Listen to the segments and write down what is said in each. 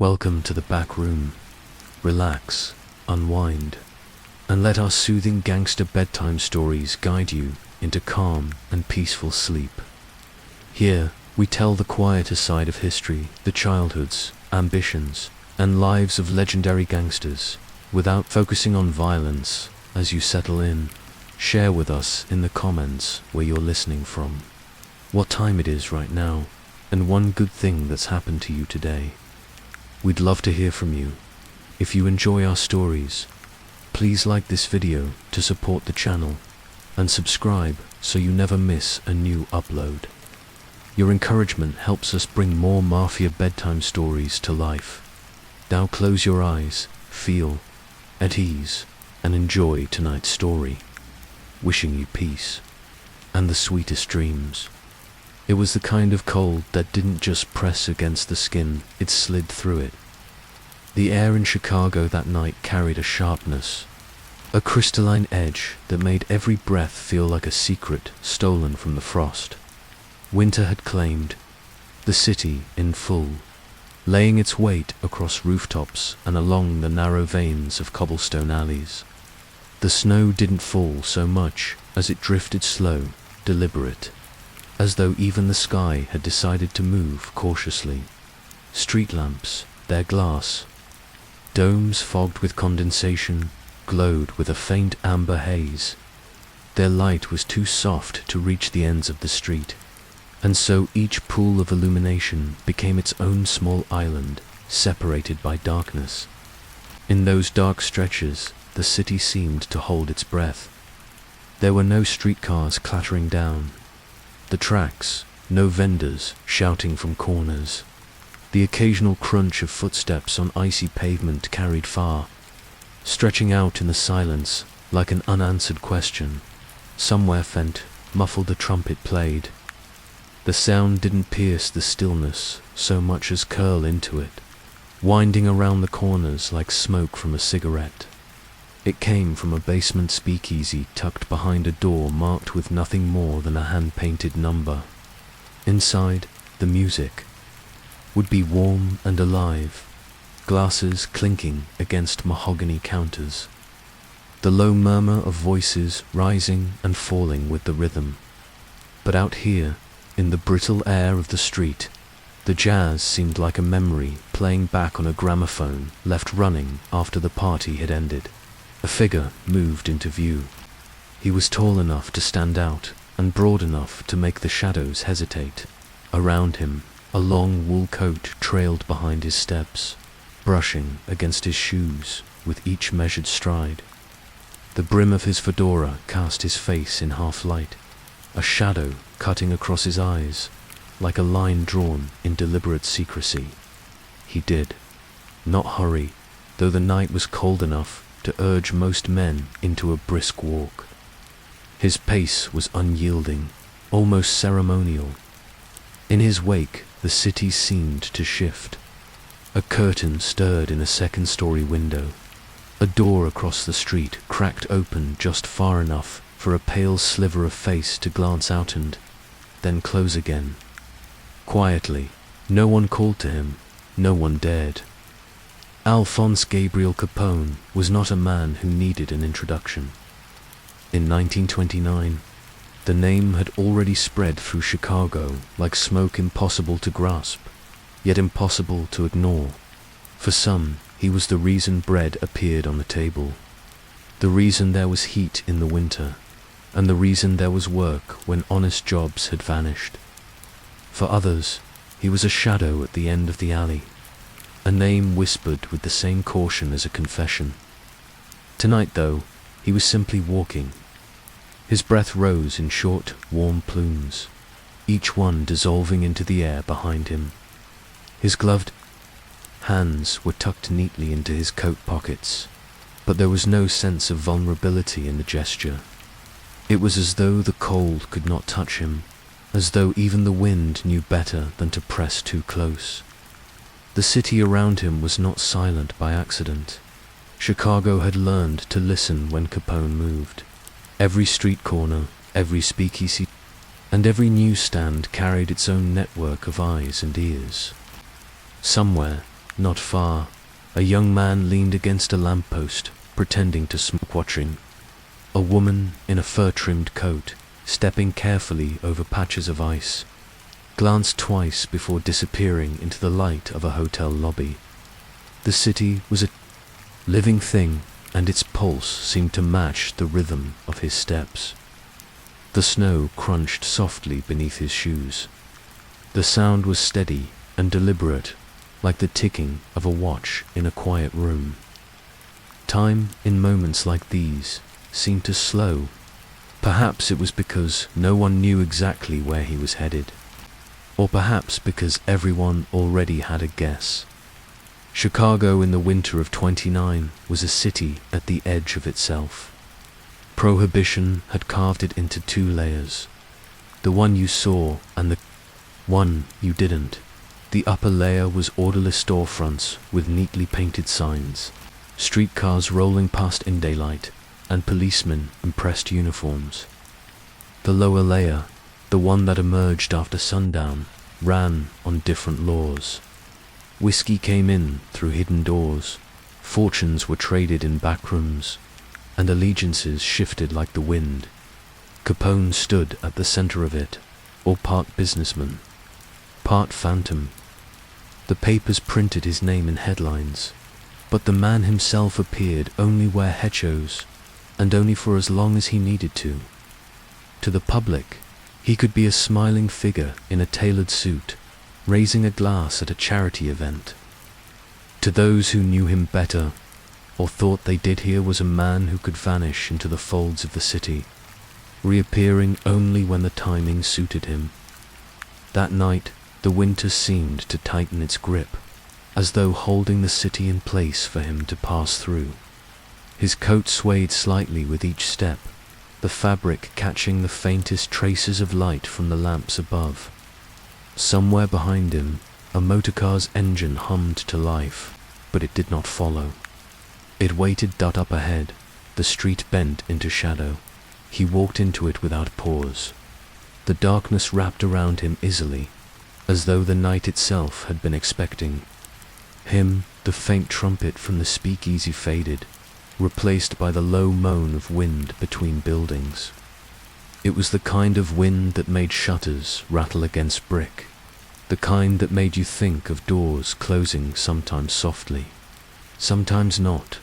Welcome to the back room. Relax, unwind, and let our soothing gangster bedtime stories guide you into calm and peaceful sleep. Here, we tell the quieter side of history, the childhoods, ambitions, and lives of legendary gangsters, without focusing on violence. As you settle in, share with us in the comments where you're listening from, what time it is right now, and one good thing that's happened to you today. We'd love to hear from you. If you enjoy our stories, please like this video to support the channel and subscribe so you never miss a new upload. Your encouragement helps us bring more mafia bedtime stories to life. Now close your eyes, feel at ease, and enjoy tonight's story. Wishing you peace and the sweetest dreams. It was the kind of cold that didn't just press against the skin, it slid through it. The air in Chicago that night carried a sharpness, a crystalline edge that made every breath feel like a secret stolen from the frost. Winter had claimed the city in full, laying its weight across rooftops and along the narrow veins of cobblestone alleys. The snow didn't fall so much as it drifted slow, deliberate, as though even the sky had decided to move cautiously. Street lamps, their glass domes fogged with condensation, glowed with a faint amber haze. Their light was too soft to reach the ends of the street, and so each pool of illumination became its own small island, separated by darkness. In those dark stretches, the city seemed to hold its breath. There were no streetcars clattering down the tracks, no vendors shouting from corners. The occasional crunch of footsteps on icy pavement carried far, stretching out in the silence like an unanswered question. Somewhere faint, muffled a trumpet played. The sound didn't pierce the stillness so much as curl into it, winding around the corners like smoke from a cigarette. It came from a basement speakeasy tucked behind a door marked with nothing more than a hand-painted number. Inside, the music would be warm and alive, glasses clinking against mahogany counters, the low murmur of voices rising and falling with the rhythm. But out here, in the brittle air of the street, the jazz seemed like a memory playing back on a gramophone left running after the party had ended. A figure moved into view. He was tall enough to stand out and broad enough to make the shadows hesitate. Around him, a long wool coat trailed behind his steps, brushing against his shoes with each measured stride. The brim of his fedora cast his face in half light, a shadow cutting across his eyes, like a line drawn in deliberate secrecy. He did not hurry, though the night was cold enough to urge most men into a brisk walk. His pace was unyielding, almost ceremonial. In his wake, the city seemed to shift. A curtain stirred in a second-story window. A door across the street cracked open just far enough for a pale sliver of face to glance out and then close again. Quietly, no one called to him, no one dared. Alphonse Gabriel Capone was not a man who needed an introduction. In 1929, the name had already spread through Chicago like smoke impossible to grasp, yet impossible to ignore. For some, he was the reason bread appeared on the table, the reason there was heat in the winter, and the reason there was work when honest jobs had vanished. For others, he was a shadow at the end of the alley, a name whispered with the same caution as a confession. Tonight, though, he was simply walking. His breath rose in short, warm plumes, each one dissolving into the air behind him. His gloved hands were tucked neatly into his coat pockets, but there was no sense of vulnerability in the gesture. It was as though the cold could not touch him, as though even the wind knew better than to press too close. The city around him was not silent by accident. Chicago had learned to listen when Capone moved. Every street corner, every speakeasy, and every newsstand carried its own network of eyes and ears. Somewhere, not far, a young man leaned against a lamppost, pretending to smoke, watching. A woman in a fur-trimmed coat, stepping carefully over patches of ice, glanced twice before disappearing into the light of a hotel lobby. The city was a living thing, and its pulse seemed to match the rhythm of his steps. The snow crunched softly beneath his shoes. The sound was steady and deliberate, like the ticking of a watch in a quiet room. Time, in moments like these, seemed to slow. Perhaps it was because no one knew exactly where he was headed, or perhaps because everyone already had a guess. Chicago in the winter of '29 was a city at the edge of itself. Prohibition had carved it into two layers, the one you saw and the one you didn't. The upper layer was orderless storefronts with neatly painted signs, streetcars rolling past in daylight, and policemen in pressed uniforms. The lower layer, the one that emerged after sundown, ran on different laws. Whiskey came in through hidden doors, fortunes were traded in back rooms, and allegiances shifted like the wind. Capone stood at the center of it, or part businessman, part phantom. The papers printed his name in headlines, but the man himself appeared only where he chose, and only for as long as he needed to. To the public, he could be a smiling figure in a tailored suit, raising a glass at a charity event. To those who knew him better, or thought they did, here was a man who could vanish into the folds of the city, reappearing only when the timing suited him. That night, the winter seemed to tighten its grip, as though holding the city in place for him to pass through. His coat swayed slightly with each step, the fabric catching the faintest traces of light from the lamps above. Somewhere behind him, a motorcar's engine hummed to life, but it did not follow. It waited up ahead, the street bent into shadow. He walked into it without pause. The darkness wrapped around him easily, as though the night itself had been expecting him. The faint trumpet from the speakeasy faded, replaced by the low moan of wind between buildings. It was the kind of wind that made shutters rattle against brick, the kind that made you think of doors closing sometimes softly, sometimes not.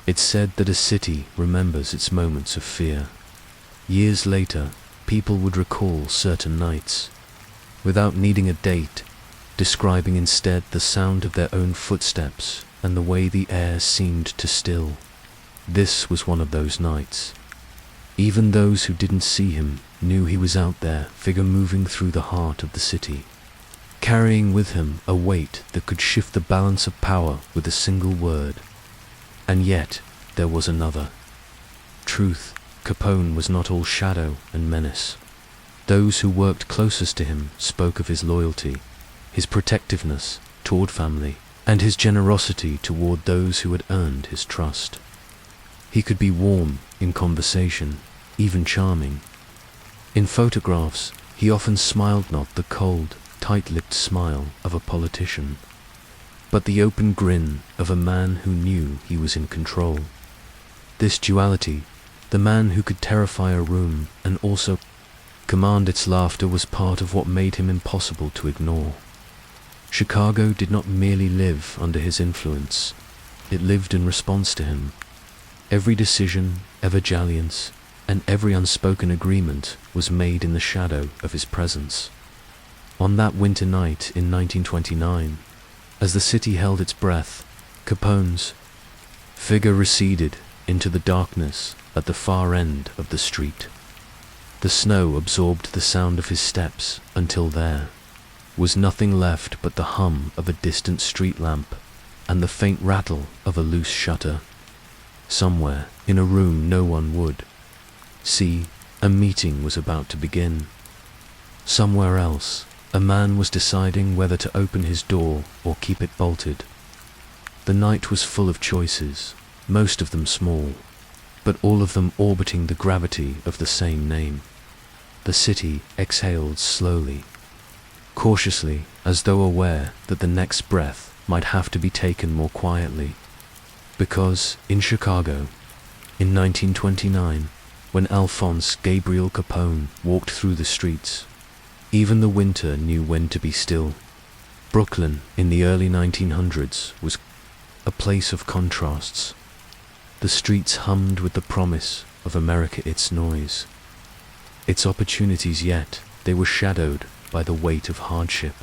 It said that a city remembers its moments of fear. Years later, people would recall certain nights, without needing a date, describing instead the sound of their own footsteps and the way the air seemed to still. This was one of those nights. Even those who didn't see him knew he was out there, figure moving through the heart of the city, carrying with him a weight that could shift the balance of power with a single word. And yet, there was another truth. Capone was not all shadow and menace. Those who worked closest to him spoke of his loyalty, his protectiveness toward family, and his generosity toward those who had earned his trust. He could be warm in conversation, even charming. In photographs, he often smiled, not the cold, tight-lipped smile of a politician, but the open grin of a man who knew he was in control. This duality, the man who could terrify a room and also command its laughter, was part of what made him impossible to ignore. Chicago did not merely live under his influence, it lived in response to him. Every decision, every dalliance, and every unspoken agreement was made in the shadow of his presence. On that winter night in 1929, as the city held its breath, Capone's figure receded into the darkness at the far end of the street. The snow absorbed the sound of his steps until there was nothing left but the hum of a distant street lamp and the faint rattle of a loose shutter. Somewhere, in a room no one would see, a meeting was about to begin. Somewhere else, a man was deciding whether to open his door or keep it bolted. The night was full of choices, most of them small, but all of them orbiting the gravity of the same name. The city exhaled slowly, cautiously, as though aware that the next breath might have to be taken more quietly. Because, in Chicago, in 1929, when Alphonse Gabriel Capone walked through the streets, even the winter knew when to be still. Brooklyn, in the early 1900s, was a place of contrasts. The streets hummed with the promise of America, its noise, its opportunities, yet they were shadowed by the weight of hardship.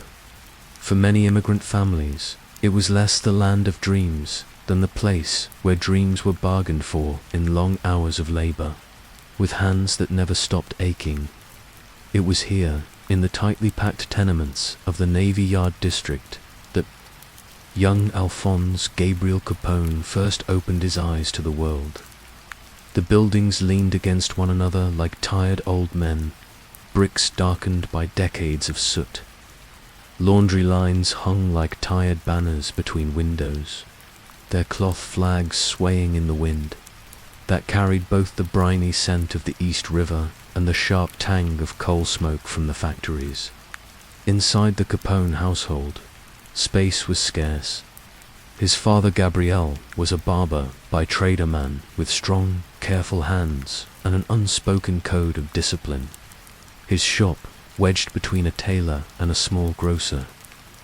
For many immigrant families, it was less the land of dreams than the place where dreams were bargained for in long hours of labor, with hands that never stopped aching. It was here, in the tightly packed tenements of the Navy Yard district, that young Alphonse Gabriel Capone first opened his eyes to the world. The buildings leaned against one another like tired old men, bricks darkened by decades of soot. Laundry lines hung like tired banners between windows, their cloth flags swaying in the wind that carried both the briny scent of the East River and the sharp tang of coal smoke from the factories. Inside the Capone household, space was scarce. His father Gabriel was a barber by trade, a man with strong, careful hands and an unspoken code of discipline. His shop, wedged between a tailor and a small grocer,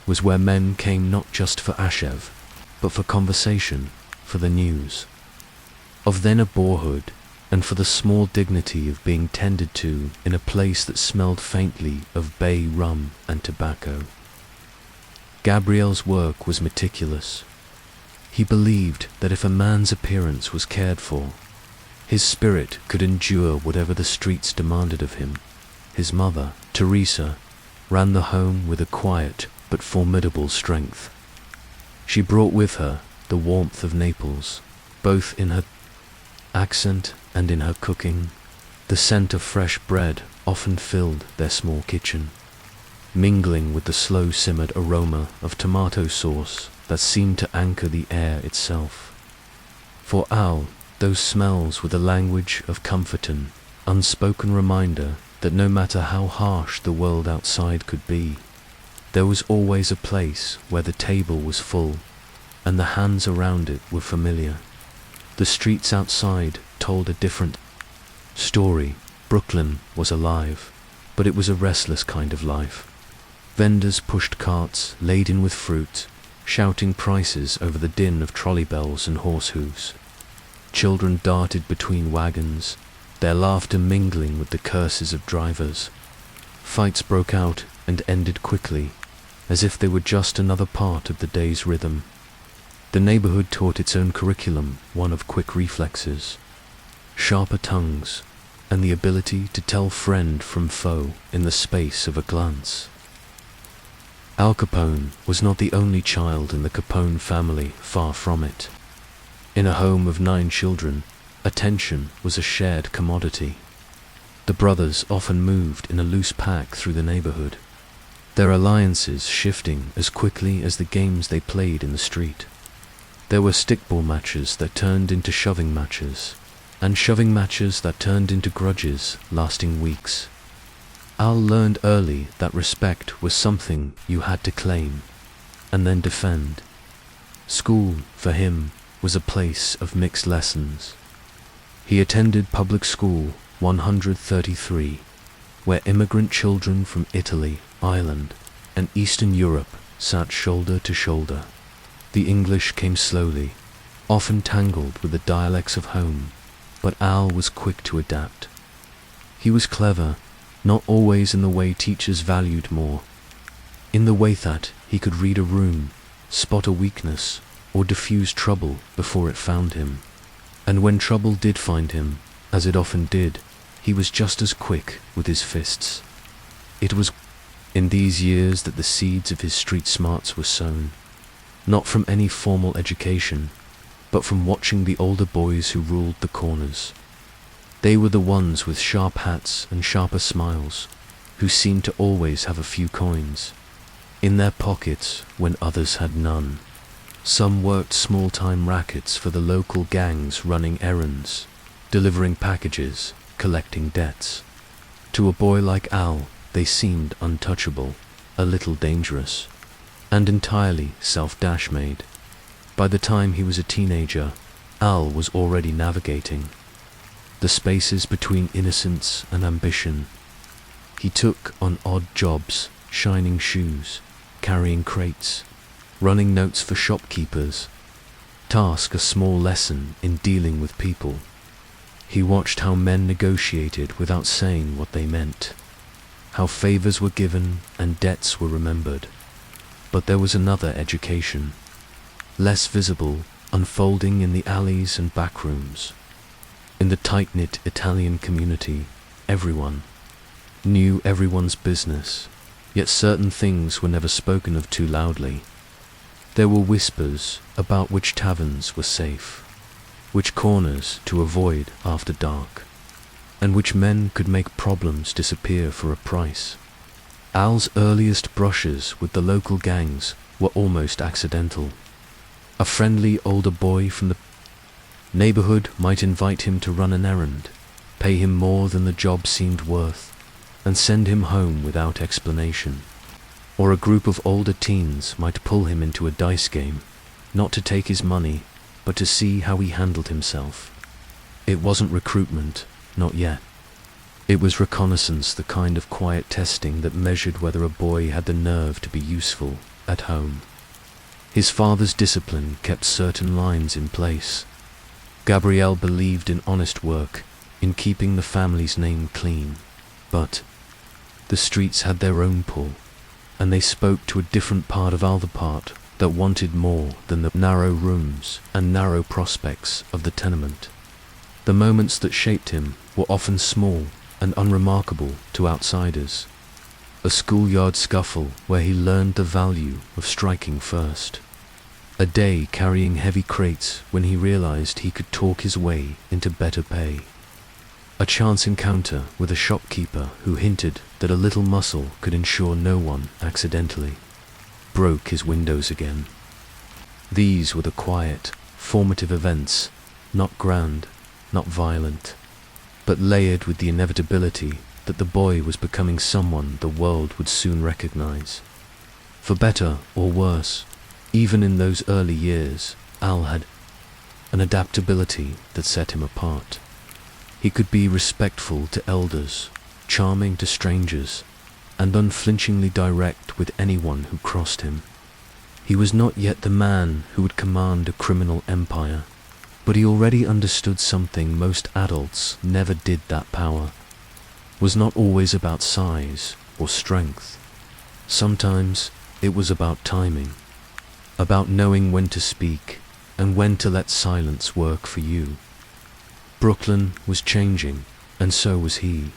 was where men came not just for ashev, but for conversation, for the news of then a boyhood, and for the small dignity of being tended to in a place that smelled faintly of bay rum and tobacco. Gabriel's work was meticulous. He believed that if a man's appearance was cared for, his spirit could endure whatever the streets demanded of him. His mother, Teresa, ran the home with a quiet but formidable strength. She brought with her the warmth of Naples, both in her accent and in her cooking. The scent of fresh bread often filled their small kitchen, mingling with the slow-simmered aroma of tomato sauce that seemed to anchor the air itself. For Al, those smells were the language of comfort, an unspoken reminder that no matter how harsh the world outside could be, there was always a place where the table was full and the hands around it were familiar. The streets outside told a different story. Brooklyn was alive, but it was a restless kind of life. Vendors pushed carts laden with fruit, shouting prices over the din of trolley bells and horse hooves. Children darted between wagons, their laughter mingling with the curses of drivers. Fights broke out and ended quickly, as if they were just another part of the day's rhythm. The neighborhood taught its own curriculum, one of quick reflexes, sharper tongues, and the ability to tell friend from foe in the space of a glance. Al Capone was not the only child in the Capone family, far from it. In a home of 9 children, attention was a shared commodity. The brothers often moved in a loose pack through the neighborhood, their alliances shifting as quickly as the games they played in the street. There were stickball matches that turned into shoving matches, and shoving matches that turned into grudges lasting weeks. Al learned early that respect was something you had to claim and then defend. School, for him, was a place of mixed lessons. He attended public school 133, where immigrant children from Italy, Ireland, and Eastern Europe sat shoulder to shoulder. The English came slowly, often tangled with the dialects of home, but Al was quick to adapt. He was clever, not always in the way teachers valued more, in the way that he could read a room, spot a weakness, or diffuse trouble before it found him. And when trouble did find him, as it often did, he was just as quick with his fists. It was in these years that the seeds of his street smarts were sown, not from any formal education, but from watching the older boys who ruled the corners. They were the ones with sharp hats and sharper smiles, who seemed to always have a few coins in their pockets when others had none. Some worked small-time rackets for the local gangs, running errands, delivering packages, collecting debts. To a boy like Al, they seemed untouchable, a little dangerous. and entirely self-made. By the time he was a teenager, Al was already navigating the spaces between innocence and ambition. He took on odd jobs, shining shoes, carrying crates, running notes for shopkeepers, task a small lesson in dealing with people. He watched how men negotiated without saying what they meant, how favors were given and debts were remembered. But there was another education, less visible, unfolding in the alleys and back rooms. In the tight-knit Italian community, everyone knew everyone's business, yet certain things were never spoken of too loudly. There were whispers about which taverns were safe, which corners to avoid after dark, and which men could make problems disappear for a price. Al's earliest brushes with the local gangs were almost accidental. A friendly older boy from the neighborhood might invite him to run an errand, pay him more than the job seemed worth, and send him home without explanation. Or a group of older teens might pull him into a dice game, not to take his money, but to see how he handled himself. It wasn't recruitment, not yet. It was reconnaissance, the kind of quiet testing that measured whether a boy had the nerve to be useful at home. His father's discipline kept certain lines in place. Gabriel believed in honest work, in keeping the family's name clean. But the streets had their own pull, and they spoke to a different part of Al, the part that wanted more than the narrow rooms and narrow prospects of the tenement. The moments that shaped him were often small and unremarkable to outsiders. A schoolyard scuffle where he learned the value of striking first. A day carrying heavy crates when he realized he could talk his way into better pay. A chance encounter with a shopkeeper who hinted that a little muscle could ensure no one accidentally broke his windows again. These were the quiet, formative events, not grand, not violent, but layered with the inevitability that the boy was becoming someone the world would soon recognize. For better or worse, even in those early years, Al had an adaptability that set him apart. He could be respectful to elders, charming to strangers, and unflinchingly direct with anyone who crossed him. He was not yet the man who would command a criminal empire, but he already understood something most adults never did. That power was not always about size or strength. Sometimes it was about timing, about knowing when to speak and when to let silence work for you. Brooklyn was changing, and so was he.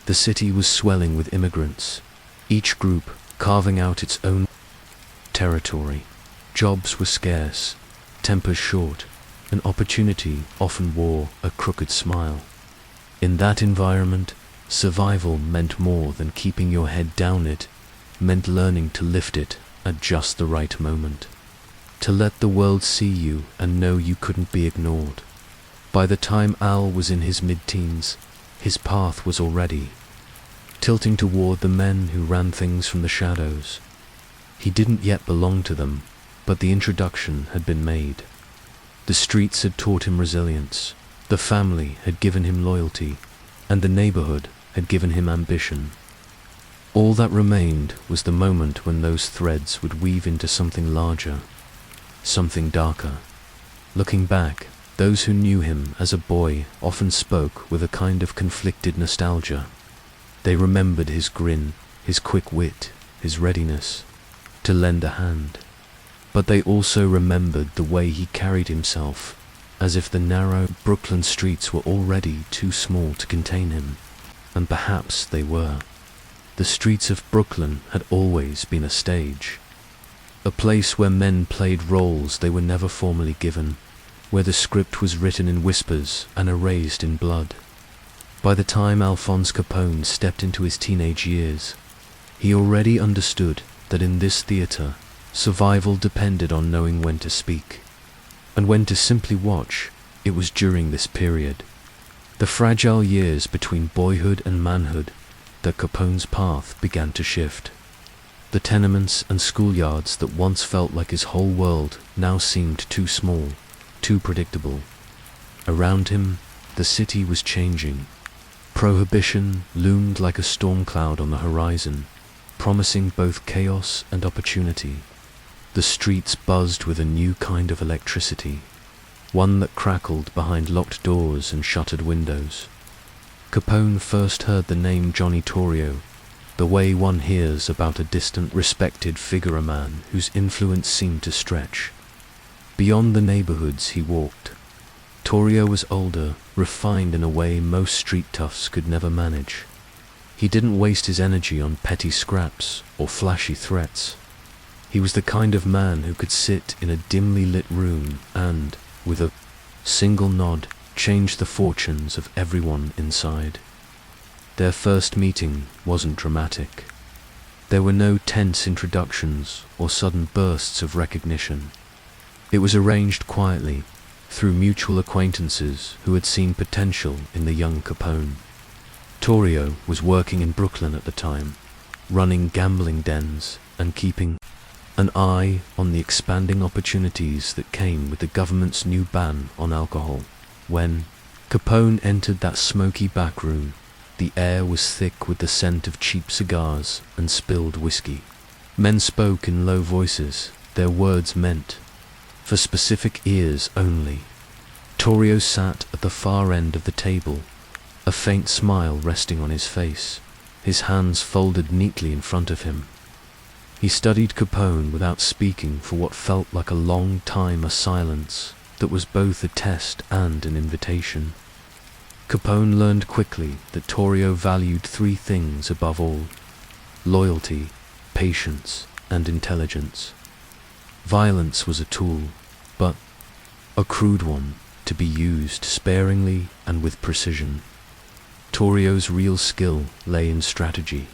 The city was swelling with immigrants, each group carving out its own territory. Jobs were scarce, tempers short, and opportunity often wore a crooked smile. In that environment, survival meant more than keeping your head down. It meant learning to lift it at just the right moment, to let the world see you and know you couldn't be ignored. By the time Al was in his mid-teens, his path was already tilting toward the men who ran things from the shadows. He didn't yet belong to them, but the introduction had been made. The streets had taught him resilience, the family had given him loyalty, and the neighborhood had given him ambition. All that remained was the moment when those threads would weave into something larger, something darker. Looking back, those who knew him as a boy often spoke with a kind of conflicted nostalgia. They remembered his grin, his quick wit, his readiness to lend a hand. But they also remembered the way he carried himself, as if the narrow Brooklyn streets were already too small to contain him. And perhaps they were. The streets of Brooklyn had always been a stage, a place where men played roles they were never formally given, where the script was written in whispers and erased in blood. By the time Alphonse Capone stepped into his teenage years, he already understood that in this theater, survival depended on knowing when to speak, and when to simply watch. It was during this period, the fragile years between boyhood and manhood, that Capone's path began to shift. The tenements and schoolyards that once felt like his whole world now seemed too small, too predictable. Around him, the city was changing. Prohibition loomed like a storm cloud on the horizon, promising both chaos and opportunity. The streets buzzed with a new kind of electricity, one that crackled behind locked doors and shuttered windows. Capone first heard the name Johnny Torrio, the way one hears about a distant, respected figure, a man whose influence seemed to stretch beyond the neighborhoods he walked. Torrio was older, refined in a way most street toughs could never manage. He didn't waste his energy on petty scraps or flashy threats. He was the kind of man who could sit in a dimly lit room and, with a single nod, change the fortunes of everyone inside. Their first meeting wasn't dramatic. There were no tense introductions or sudden bursts of recognition. It was arranged quietly, through mutual acquaintances who had seen potential in the young Capone. Torrio was working in Brooklyn at the time, running gambling dens and keeping an eye on the expanding opportunities that came with the government's new ban on alcohol. When Capone entered that smoky back room, the air was thick with the scent of cheap cigars and spilled whiskey. Men spoke in low voices, their words meant for specific ears only. Torrio sat at the far end of the table, a faint smile resting on his face, his hands folded neatly in front of him. He studied Capone without speaking for what felt like a long time, a silence that was both a test and an invitation. Capone learned quickly that Torrio valued three things above all: loyalty, patience, and intelligence. Violence was a tool, but a crude one, to be used sparingly and with precision. Torrio's real skill lay in strategy.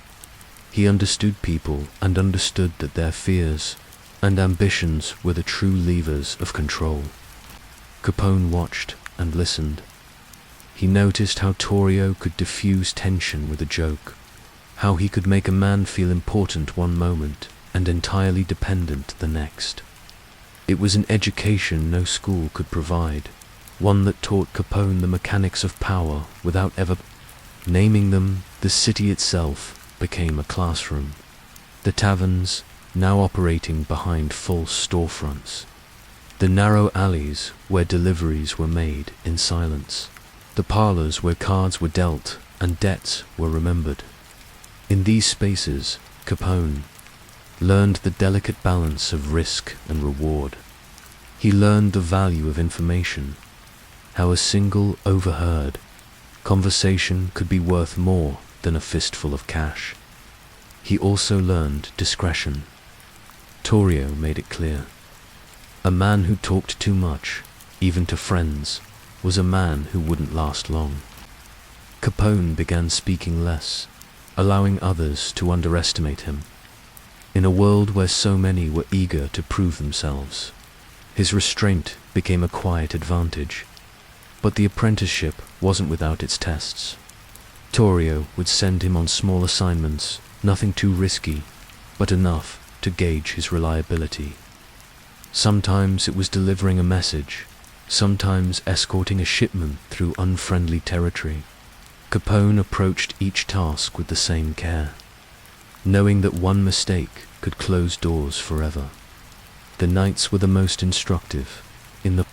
He understood people and understood that their fears and ambitions were the true levers of control. Capone watched and listened. He noticed how Torrio could diffuse tension with a joke, how he could make a man feel important one moment and entirely dependent the next. It was an education no school could provide, one that taught Capone the mechanics of power without ever naming them. The city itself became a classroom. The taverns, now operating behind false storefronts. The narrow alleys where deliveries were made in silence. The parlors where cards were dealt and debts were remembered. In these spaces, Capone learned the delicate balance of risk and reward. He learned the value of information, how a single overheard conversation could be worth more than a fistful of cash. He also learned discretion. Torrio made it clear. A man who talked too much, even to friends, was a man who wouldn't last long. Capone began speaking less, allowing others to underestimate him. In a world where so many were eager to prove themselves, his restraint became a quiet advantage. But the apprenticeship wasn't without its tests. Torrio would send him on small assignments, nothing too risky, but enough to gauge his reliability. Sometimes it was delivering a message, sometimes escorting a shipment through unfriendly territory. Capone approached each task with the same care, knowing that one mistake could close doors forever. The nights were the most instructive. In the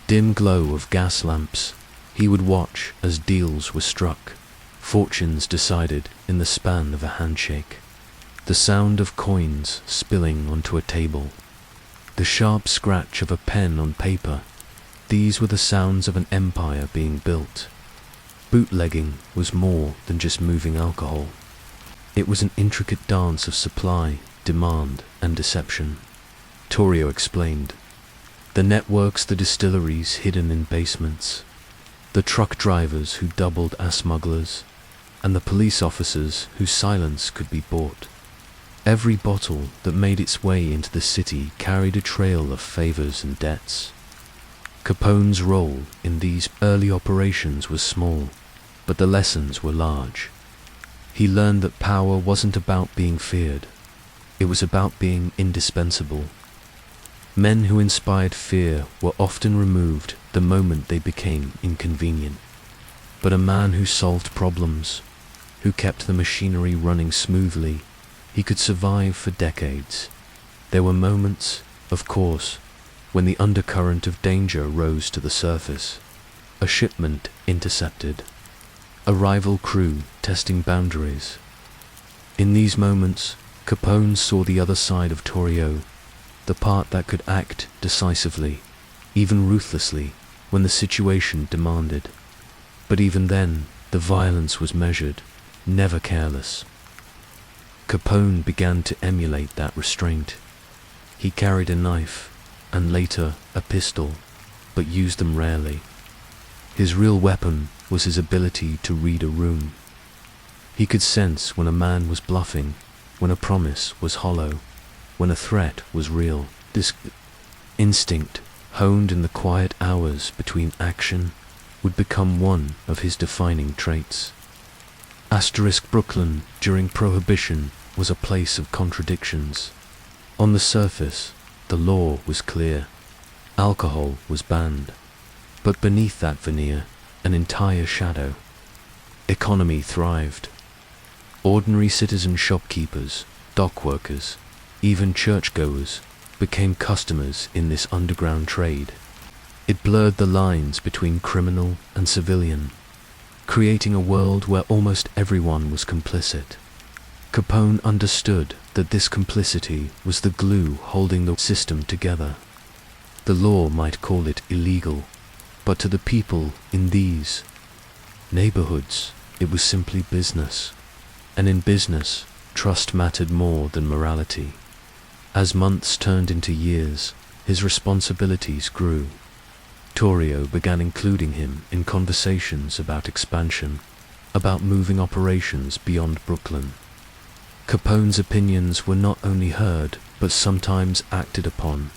dim glow of gas lamps, he would watch as deals were struck, fortunes decided in the span of a handshake. The sound of coins spilling onto a table, the sharp scratch of a pen on paper, these were the sounds of an empire being built. Bootlegging was more than just moving alcohol. It was an intricate dance of supply, demand, and deception. Torrio explained. The networks, the distilleries hidden in basements, the truck drivers who doubled as smugglers, and the police officers whose silence could be bought. Every bottle that made its way into the city carried a trail of favors and debts. Capone's role in these early operations was small, but the lessons were large. He learned that power wasn't about being feared. It was about being indispensable. Men who inspired fear were often removed the moment they became inconvenient. But a man who solved problems, who kept the machinery running smoothly, he could survive for decades. There were moments, of course, when the undercurrent of danger rose to the surface. A shipment intercepted, a rival crew testing boundaries. In these moments, Capone saw the other side of Torrio, the part that could act decisively, even ruthlessly, when the situation demanded. But even then, the violence was measured, never careless. Capone began to emulate that restraint. He carried a knife, and later a pistol, but used them rarely. His real weapon was his ability to read a room. He could sense when a man was bluffing, when a promise was hollow, when a threat was real. This instinct, honed in the quiet hours between action, would become one of his defining traits. Brooklyn during Prohibition was a place of contradictions. On the surface, the law was clear. Alcohol was banned. But beneath that veneer, an entire shadow. Economy thrived. Ordinary citizen shopkeepers, dock workers, even churchgoers became customers in this underground trade. It blurred the lines between criminal and civilian, creating a world where almost everyone was complicit. Capone understood that this complicity was the glue holding the system together. The law might call it illegal, but to the people in these neighborhoods, it was simply business. And in business, trust mattered more than morality. As months turned into years, his responsibilities grew. Torrio began including him in conversations about expansion, about moving operations beyond Brooklyn. Capone's opinions were not only heard, but sometimes acted upon.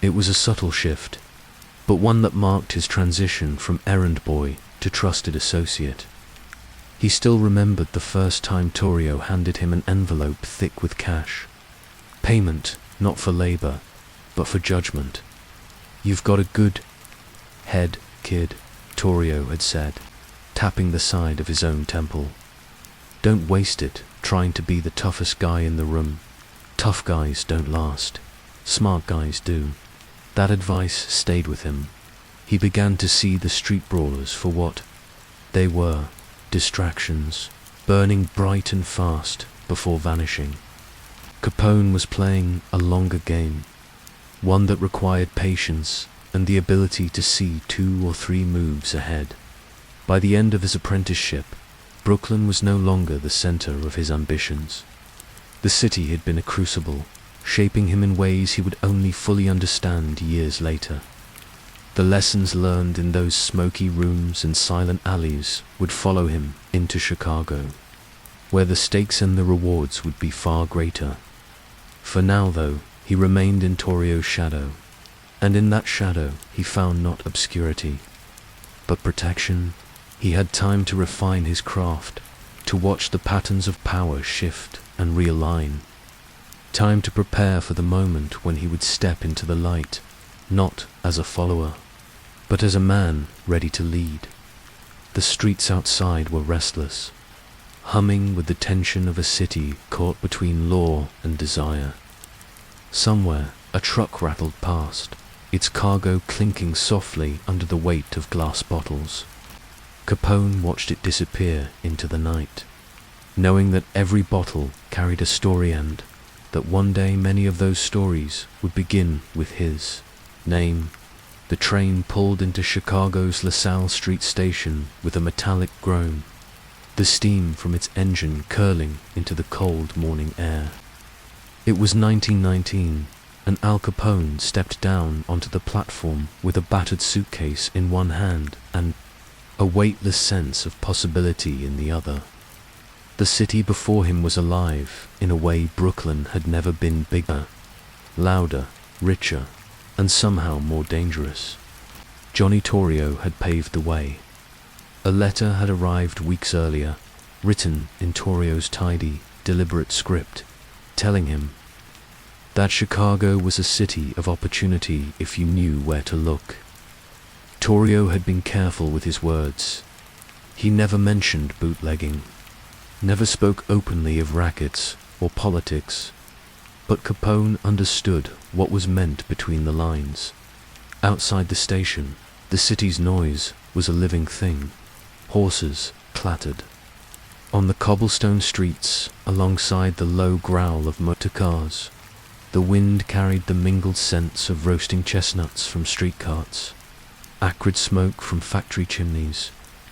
It was a subtle shift, but one that marked his transition from errand boy to trusted associate. He still remembered the first time Torrio handed him an envelope thick with cash. Payment, not for labor, but for judgment. "You've got a good head, kid," Torrio had said, tapping the side of his own temple. "Don't waste it trying to be the toughest guy in the room. Tough guys don't last. Smart guys do." That advice stayed with him. He began to see the street brawlers for what they were: distractions, burning bright and fast before vanishing. Capone was playing a longer game, one that required patience and the ability to see 2 or 3 moves ahead. By the end of his apprenticeship, Brooklyn was no longer the center of his ambitions. The city had been a crucible, shaping him in ways he would only fully understand years later. The lessons learned in those smoky rooms and silent alleys would follow him into Chicago, where the stakes and the rewards would be far greater. For now, though, he remained in Torrio's shadow, and in that shadow he found not obscurity, but protection. He had time to refine his craft, to watch the patterns of power shift and realign. Time to prepare for the moment when he would step into the light, not as a follower, but as a man ready to lead. The streets outside were restless, humming with the tension of a city caught between law and desire. Somewhere, a truck rattled past, its cargo clinking softly under the weight of glass bottles. Capone watched it disappear into the night, knowing that every bottle carried a story and that one day many of those stories would begin with his name. The train pulled into Chicago's LaSalle Street station with a metallic groan, the steam from its engine curling into the cold morning air. It was 1919, and Al Capone stepped down onto the platform with a battered suitcase in one hand and a weightless sense of possibility in the other. The city before him was alive in a way Brooklyn had never been: bigger, louder, richer, and somehow more dangerous. Johnny Torrio had paved the way. A letter had arrived weeks earlier, written in Torrio's tidy, deliberate script. telling him that Chicago was a city of opportunity if you knew where to look. Torrio had been careful with his words. He never mentioned bootlegging, never spoke openly of rackets or politics, but Capone understood what was meant between the lines. Outside the station, the city's noise was a living thing. Horses clattered on the cobblestone streets alongside the low growl of motor cars. The wind carried the mingled scents of roasting chestnuts from street carts, acrid smoke from factory chimneys,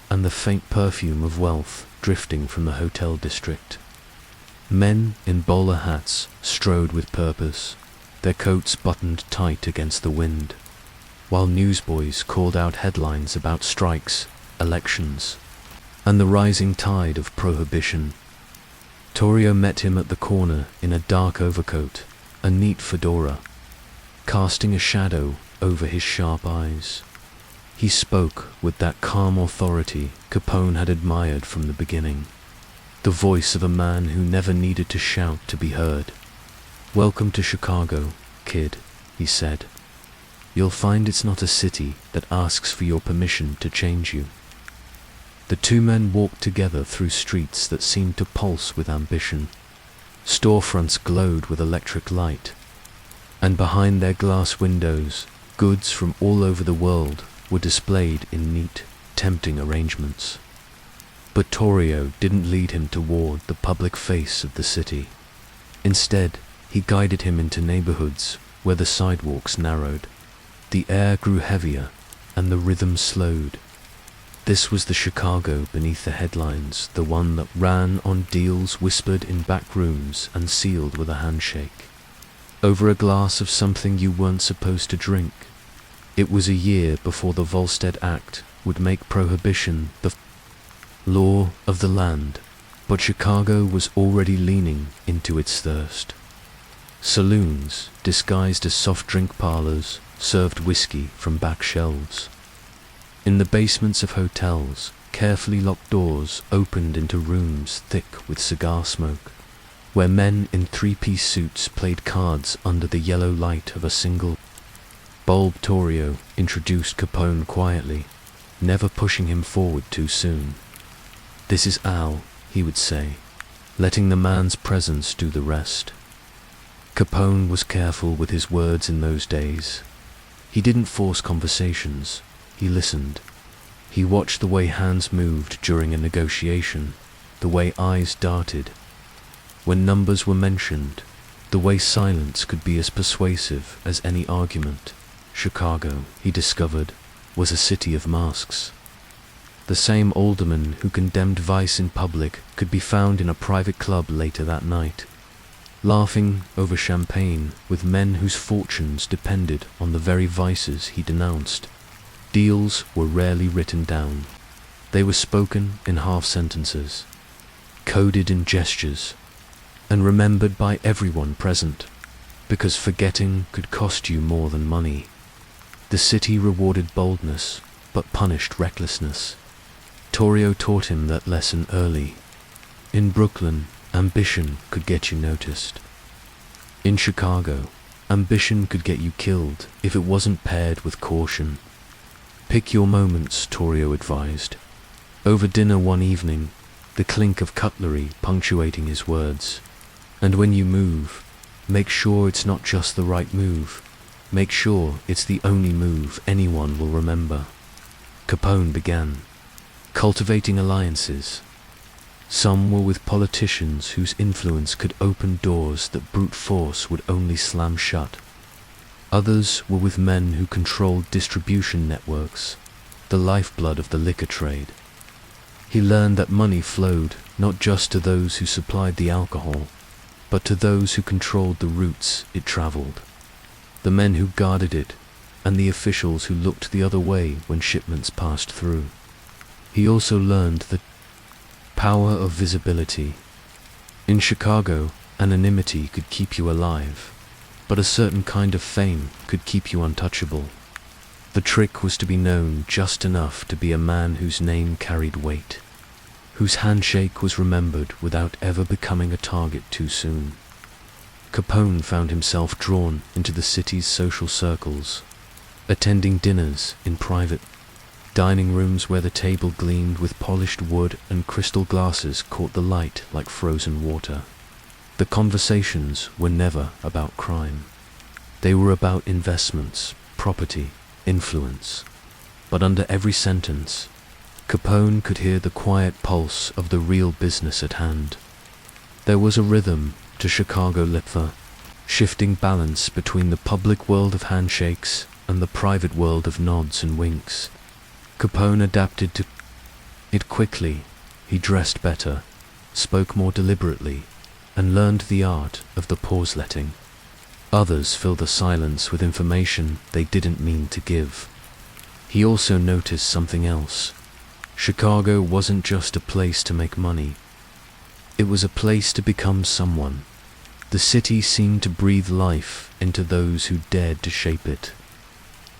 and the faint perfume of wealth drifting from the hotel district. Men in bowler hats strode with purpose, their coats buttoned tight against the wind, while newsboys called out headlines about strikes, elections, and the rising tide of prohibition. Torrio met him at the corner in a dark overcoat, a neat fedora, casting a shadow over his sharp eyes. He spoke with that calm authority Capone had admired from the beginning, the voice of a man who never needed to shout to be heard. "Welcome to Chicago, kid," he said. "You'll find it's not a city that asks for your permission to change you." The two men walked together through streets that seemed to pulse with ambition. Storefronts glowed with electric light, and behind their glass windows, goods from all over the world were displayed in neat, tempting arrangements. But Torrio didn't lead him toward the public face of the city. Instead, he guided him into neighborhoods where the sidewalks narrowed. The air grew heavier, and the rhythm slowed. This was the Chicago beneath the headlines, the one that ran on deals whispered in back rooms and sealed with a handshake, over a glass of something you weren't supposed to drink. It was a year before the Volstead Act would make prohibition the law of the land, but Chicago was already leaning into its thirst. Saloons, disguised as soft drink parlors, served whiskey from back shelves. In the basements of hotels, carefully locked doors opened into rooms thick with cigar smoke, where men in three-piece suits played cards under the yellow light of a single bulb. Torrio introduced Capone quietly, never pushing him forward too soon. "This is Al," he would say, letting the man's presence do the rest. Capone was careful with his words in those days. He didn't force conversations. He listened. He watched the way hands moved during a negotiation, the way eyes darted when numbers were mentioned, the way silence could be as persuasive as any argument. Chicago, he discovered, was a city of masks. The same alderman who condemned vice in public could be found in a private club later that night, laughing over champagne with men whose fortunes depended on the very vices he denounced. Deals were rarely written down. They were spoken in half-sentences, coded in gestures, and remembered by everyone present, because forgetting could cost you more than money. The city rewarded boldness, but punished recklessness. Torrio taught him that lesson early. In Brooklyn, ambition could get you noticed. In Chicago, ambition could get you killed if it wasn't paired with caution. "Pick your moments," Torrio advised. Over dinner one evening, the clink of cutlery punctuating his words. "And when you move, make sure it's not just the right move. Make sure it's the only move anyone will remember." Capone began cultivating alliances. Some were with politicians whose influence could open doors that brute force would only slam shut. Others were with men who controlled distribution networks, the lifeblood of the liquor trade. He learned that money flowed not just to those who supplied the alcohol, but to those who controlled the routes it traveled, the men who guarded it, and the officials who looked the other way when shipments passed through. He also learned the power of visibility. In Chicago, anonymity could keep you alive, but a certain kind of fame could keep you untouchable. The trick was to be known just enough to be a man whose name carried weight, whose handshake was remembered without ever becoming a target too soon. Capone found himself drawn into the city's social circles, attending dinners in private dining rooms where the table gleamed with polished wood and crystal glasses caught the light like frozen water. The conversations were never about crime. They were about investments, property, influence. But under every sentence, Capone could hear the quiet pulse of the real business at hand. There was a rhythm to Chicago life, shifting balance between the public world of handshakes and the private world of nods and winks. Capone adapted to it quickly. He dressed better, spoke more deliberately, and learned the art of the pause-letting. Others filled the silence with information they didn't mean to give. He also noticed something else. Chicago wasn't just a place to make money. It was a place to become someone. The city seemed to breathe life into those who dared to shape it.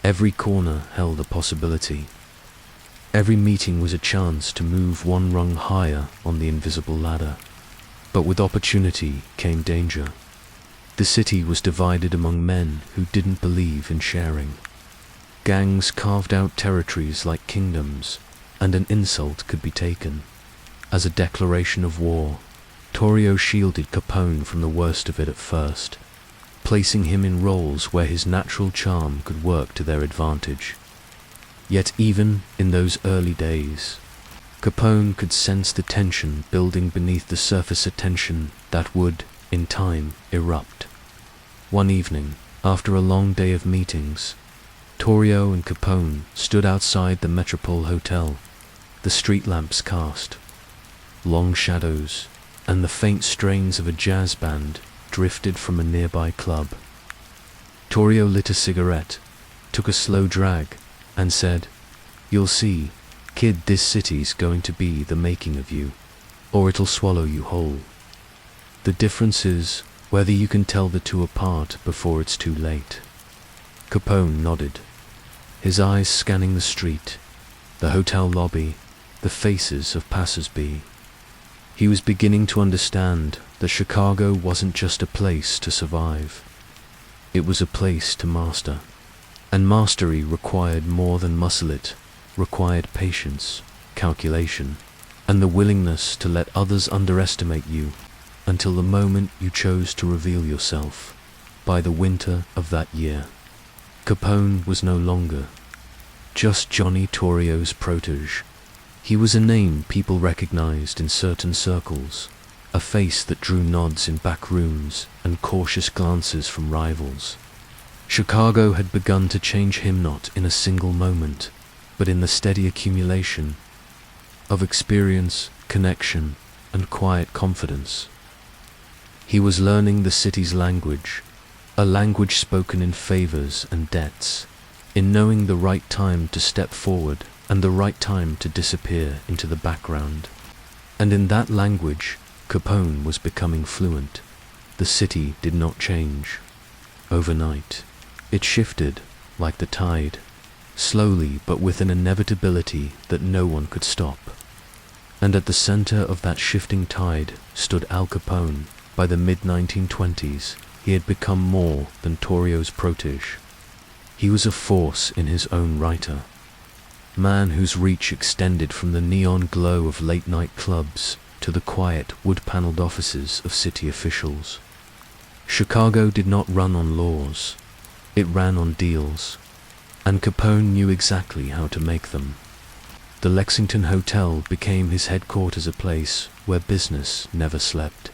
Every corner held a possibility. Every meeting was a chance to move one rung higher on the invisible ladder. But with opportunity came danger. The city was divided among men who didn't believe in sharing. Gangs carved out territories like kingdoms, and an insult could be taken as a declaration of war. Notorious shielded Capone from the worst of it at first, placing him in roles where his natural charm could work to their advantage. Yet even in those early days, Capone could sense the tension building beneath the surface, a tension that would, in time, erupt. One evening, after a long day of meetings, Notorious and Capone stood outside the Metropole Hotel. The street lamps cast long shadows, and the faint strains of a jazz band drifted from a nearby club. Notorious lit a cigarette, took a slow drag, and said, "You'll see, kid, this city's going to be the making of you, or it'll swallow you whole. The difference is whether you can tell the two apart before it's too late." Capone nodded, his eyes scanning the street, the hotel lobby, the faces of passers-by. He was beginning to understand that Chicago wasn't just a place to survive. It was a place to master. And mastery required more than muscle. It required patience, calculation, and the willingness to let others underestimate you until the moment you chose to reveal yourself. By the winter of that year, Capone was no longer just Johnny Notorious's protege. He was a name people recognized in certain circles, a face that drew nods in back rooms and cautious glances from rivals. Chicago had begun to change him, not in a single moment, but in the steady accumulation of experience, connection, and quiet confidence. He was learning the city's language, a language spoken in favors and debts, in knowing the right time to step forward and the right time to disappear into the background. And in that language, Capone was becoming fluent. The city did not change overnight. It shifted like the tide, slowly but with an inevitability that no one could stop. And at the center of that shifting tide stood Al Capone. By the mid-1920s, he had become more than Notorio's protege. He was a force in his own right, a man whose reach extended from the neon glow of late-night clubs to the quiet, wood-paneled offices of city officials. Chicago did not run on laws. It ran on deals, and Capone knew exactly how to make them. The Lexington Hotel became his headquarters, a place where business never slept.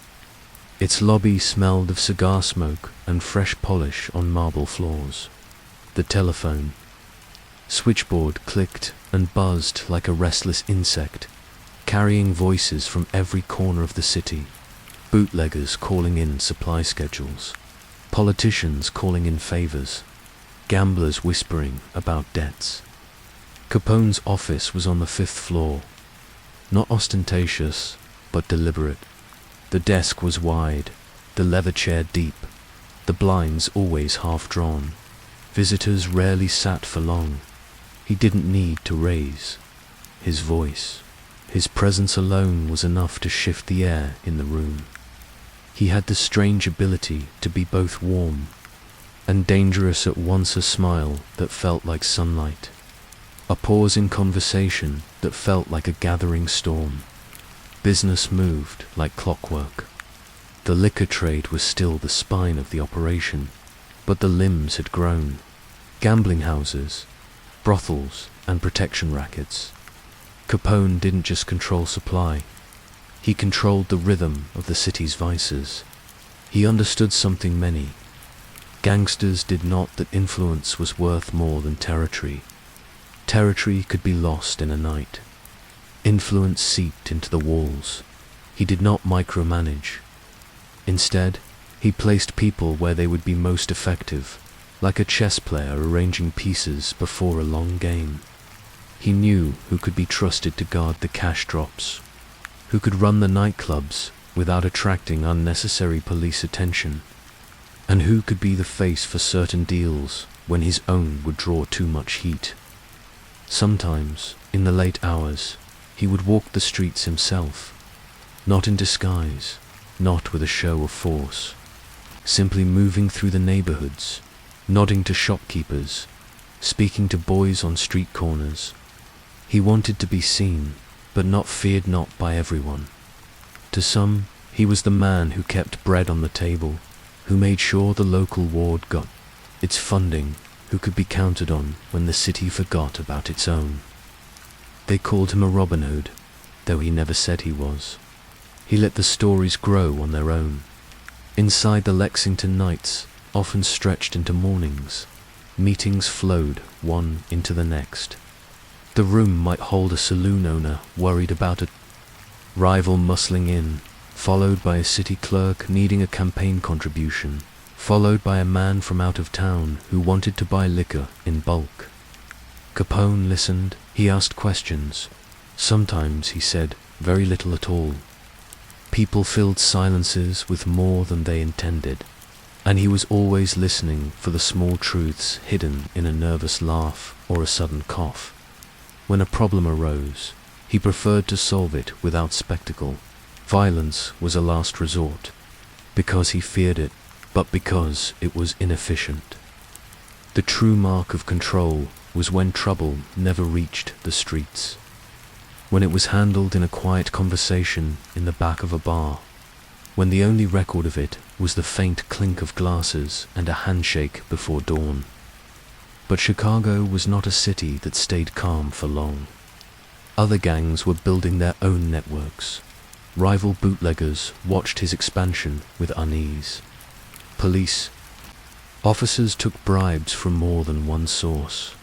Its lobby smelled of cigar smoke and fresh polish on marble floors. The telephone switchboard clicked and buzzed like a restless insect, carrying voices from every corner of the city. Bootleggers calling in supply schedules, politicians calling in favors, gamblers whispering about debts. Capone's office was on the 5th floor, not ostentatious, but deliberate. The desk was wide, the leather chair deep, the blinds always half drawn. Visitors rarely sat for long. He didn't need to raise his voice. His presence alone was enough to shift the air in the room. He had the strange ability to be both warm and dangerous at once, a smile that felt like sunlight, a pause in conversation that felt like a gathering storm. Business moved like clockwork. The liquor trade was still the spine of the operation, but the limbs had grown. Gambling houses, brothels, and protection rackets. Capone didn't just control supply. He controlled the rhythm of the city's vices. He understood something many gangsters did not, that influence was worth more than territory. Territory could be lost in a night. Influence seeped into the walls. He did not micromanage. Instead, he placed people where they would be most effective, like a chess player arranging pieces before a long game. He knew who could be trusted to guard the cash drops, who could run the nightclubs without attracting unnecessary police attention, and who could be the face for certain deals when his own would draw too much heat. Sometimes, in the late hours, he would walk the streets himself, not in disguise, not with a show of force, simply moving through the neighborhoods, nodding to shopkeepers, speaking to boys on street corners. He wanted to be seen, but not feared not by everyone. To some, he was the man who kept bread on the table, who made sure the local ward got its funding, who could be counted on when the city forgot about its own. They called him a Robin Hood, though he never said he was. He let the stories grow on their own. Inside the Lexington nights, often stretched into mornings, meetings flowed one into the next. The room might hold a saloon owner worried about a rival muscling in, followed by a city clerk needing a campaign contribution, followed by a man from out of town who wanted to buy liquor in bulk. Capone listened. He asked questions. Sometimes, he said, very little at all. People filled silences with more than they intended, and he was always listening for the small truths hidden in a nervous laugh or a sudden cough. When a problem arose, he preferred to solve it without spectacle. Violence was a last resort, because he feared it, but because it was inefficient. The true mark of control was when trouble never reached the streets, when it was handled in a quiet conversation in the back of a bar, when the only record of it was the faint clink of glasses and a handshake before dawn. But Chicago was not a city that stayed calm for long. Other gangs were building their own networks. Rival bootleggers watched his expansion with unease. Police officers took bribes from more than one source.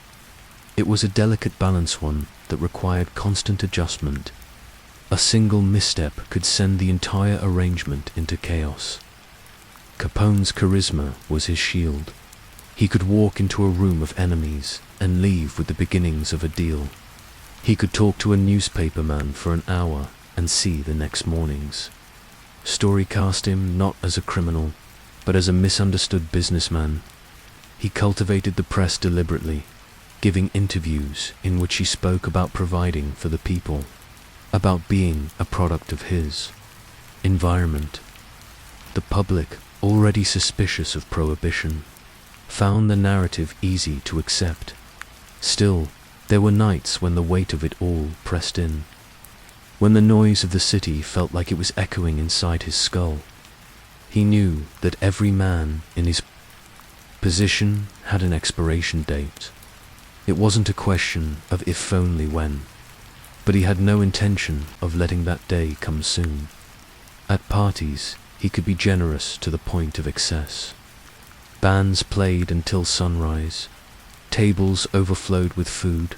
It was a delicate balance, one that required constant adjustment. A single misstep could send the entire arrangement into chaos. Capone's charisma was his shield. He could walk into a room of enemies and leave with the beginnings of a deal. He could talk to a newspaperman for an hour and see the next mornings. Story cast him not as a criminal, but as a misunderstood businessman. He cultivated the press deliberately, giving interviews in which he spoke about providing for the people, about being a product of his environment. The public, already suspicious of Prohibition, found the narrative easy to accept. Still, there were nights when the weight of it all pressed in, when the noise of the city felt like it was echoing inside his skull. He knew that every man in his position had an expiration date. It wasn't a question of if only when, but he had no intention of letting that day come soon. At parties, he could be generous to the point of excess. Bands played until sunrise, tables overflowed with food,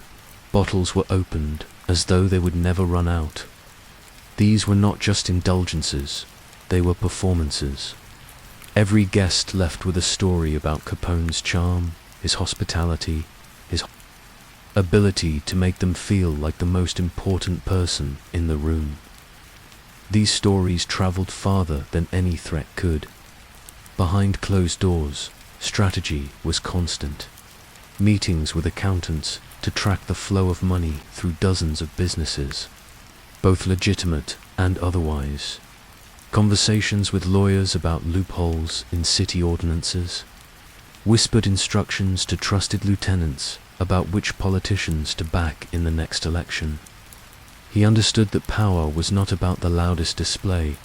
bottles were opened as though they would never run out. These were not just indulgences, they were performances. Every guest left with a story about Capone's charm, his hospitality, his ability to make them feel like the most important person in the room. These stories traveled farther than any threat could. Behind closed doors, strategy was constant. Meetings with accountants to track the flow of money through dozens of businesses, both legitimate and otherwise. Conversations with lawyers about loopholes in city ordinances, whispered instructions to trusted lieutenants about which politicians to back in the next election. He understood that power was not about the loudest display,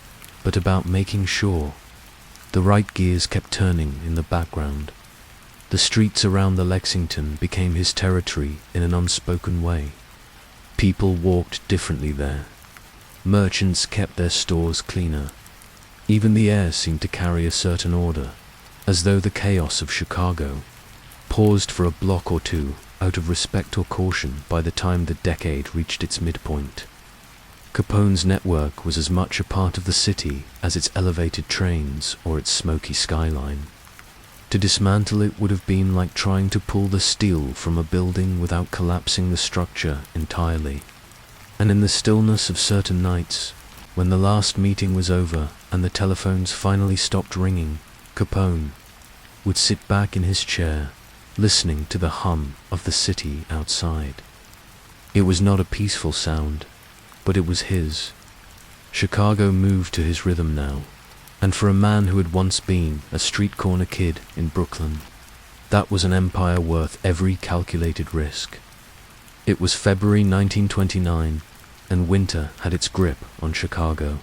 but about making sure the right gears kept turning in the background. The streets around the Lexington became his territory in an unspoken way. People walked differently there. Merchants kept their stores cleaner. Even the air seemed to carry a certain order, as though the chaos of Chicago paused for a block or two out of respect or caution by the time the decade reached its midpoint. Capone's network was as much a part of the city as its elevated trains or its smoky skyline. To dismantle it would have been like trying to pull the steel from a building without collapsing the structure entirely. And in the stillness of certain nights, when the last meeting was over and the telephones finally stopped ringing, Capone would sit back in his chair, listening to the hum of the city outside. It was not a peaceful sound, but it was his. Chicago moved to his rhythm now, and for a man who had once been a street corner kid in Brooklyn, that was an empire worth every calculated risk. It was February 1929, and winter had its grip on Chicago.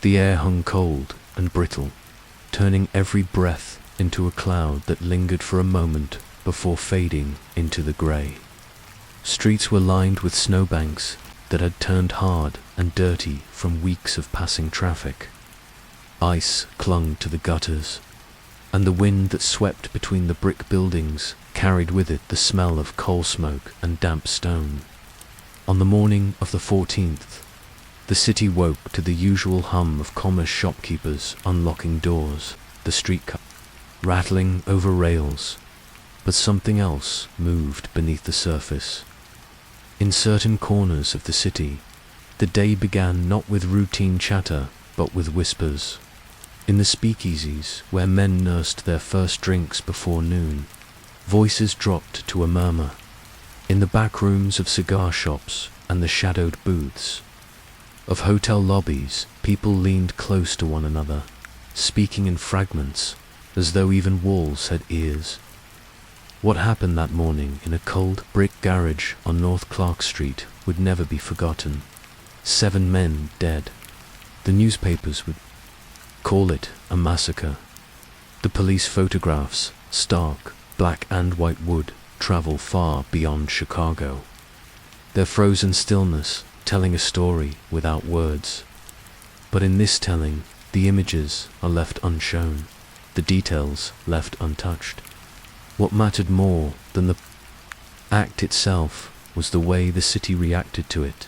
The air hung cold and brittle, turning every breath into a cloud that lingered for a moment before fading into the grey. Streets were lined with snowbanks that had turned hard and dirty from weeks of passing traffic. Ice clung to the gutters, and the wind that swept between the brick buildings carried with it the smell of coal smoke and damp stone. On the morning of the 14th, the city woke to the usual hum of commerce shopkeepers unlocking doors, the streetcar rattling over rails, but something else moved beneath the surface. In certain corners of the city, the day began not with routine chatter, but with whispers. In the speakeasies, where men nursed their first drinks before noon, voices dropped to a murmur. In the back rooms of cigar shops and the shadowed booths of hotel lobbies, people leaned close to one another, speaking in fragments, as though even walls had ears. What happened that morning in a cold brick garage on North Clark Street would never be forgotten. 7 men dead. The newspapers would call it a massacre. The police photographs, stark, black and white, would travel far beyond Chicago, their frozen stillness telling a story without words. But in this telling, the images are left unshown, the details left untouched. What mattered more than the act itself was the way the city reacted to it.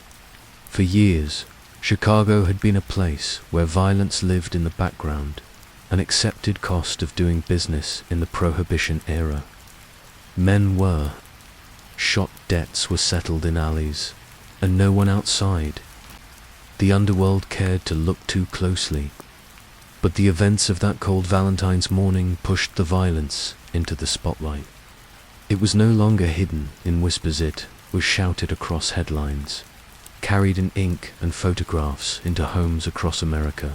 For years, Chicago had been a place where violence lived in the background, an accepted cost of doing business in the Prohibition era. Men were shot, debts were settled in alleys, and no one outside the underworld cared to look too closely. But the events of that cold Valentine's morning pushed the violence into the spotlight. It was no longer hidden in whispers, it was shouted across headlines, carried in ink and photographs into homes across America.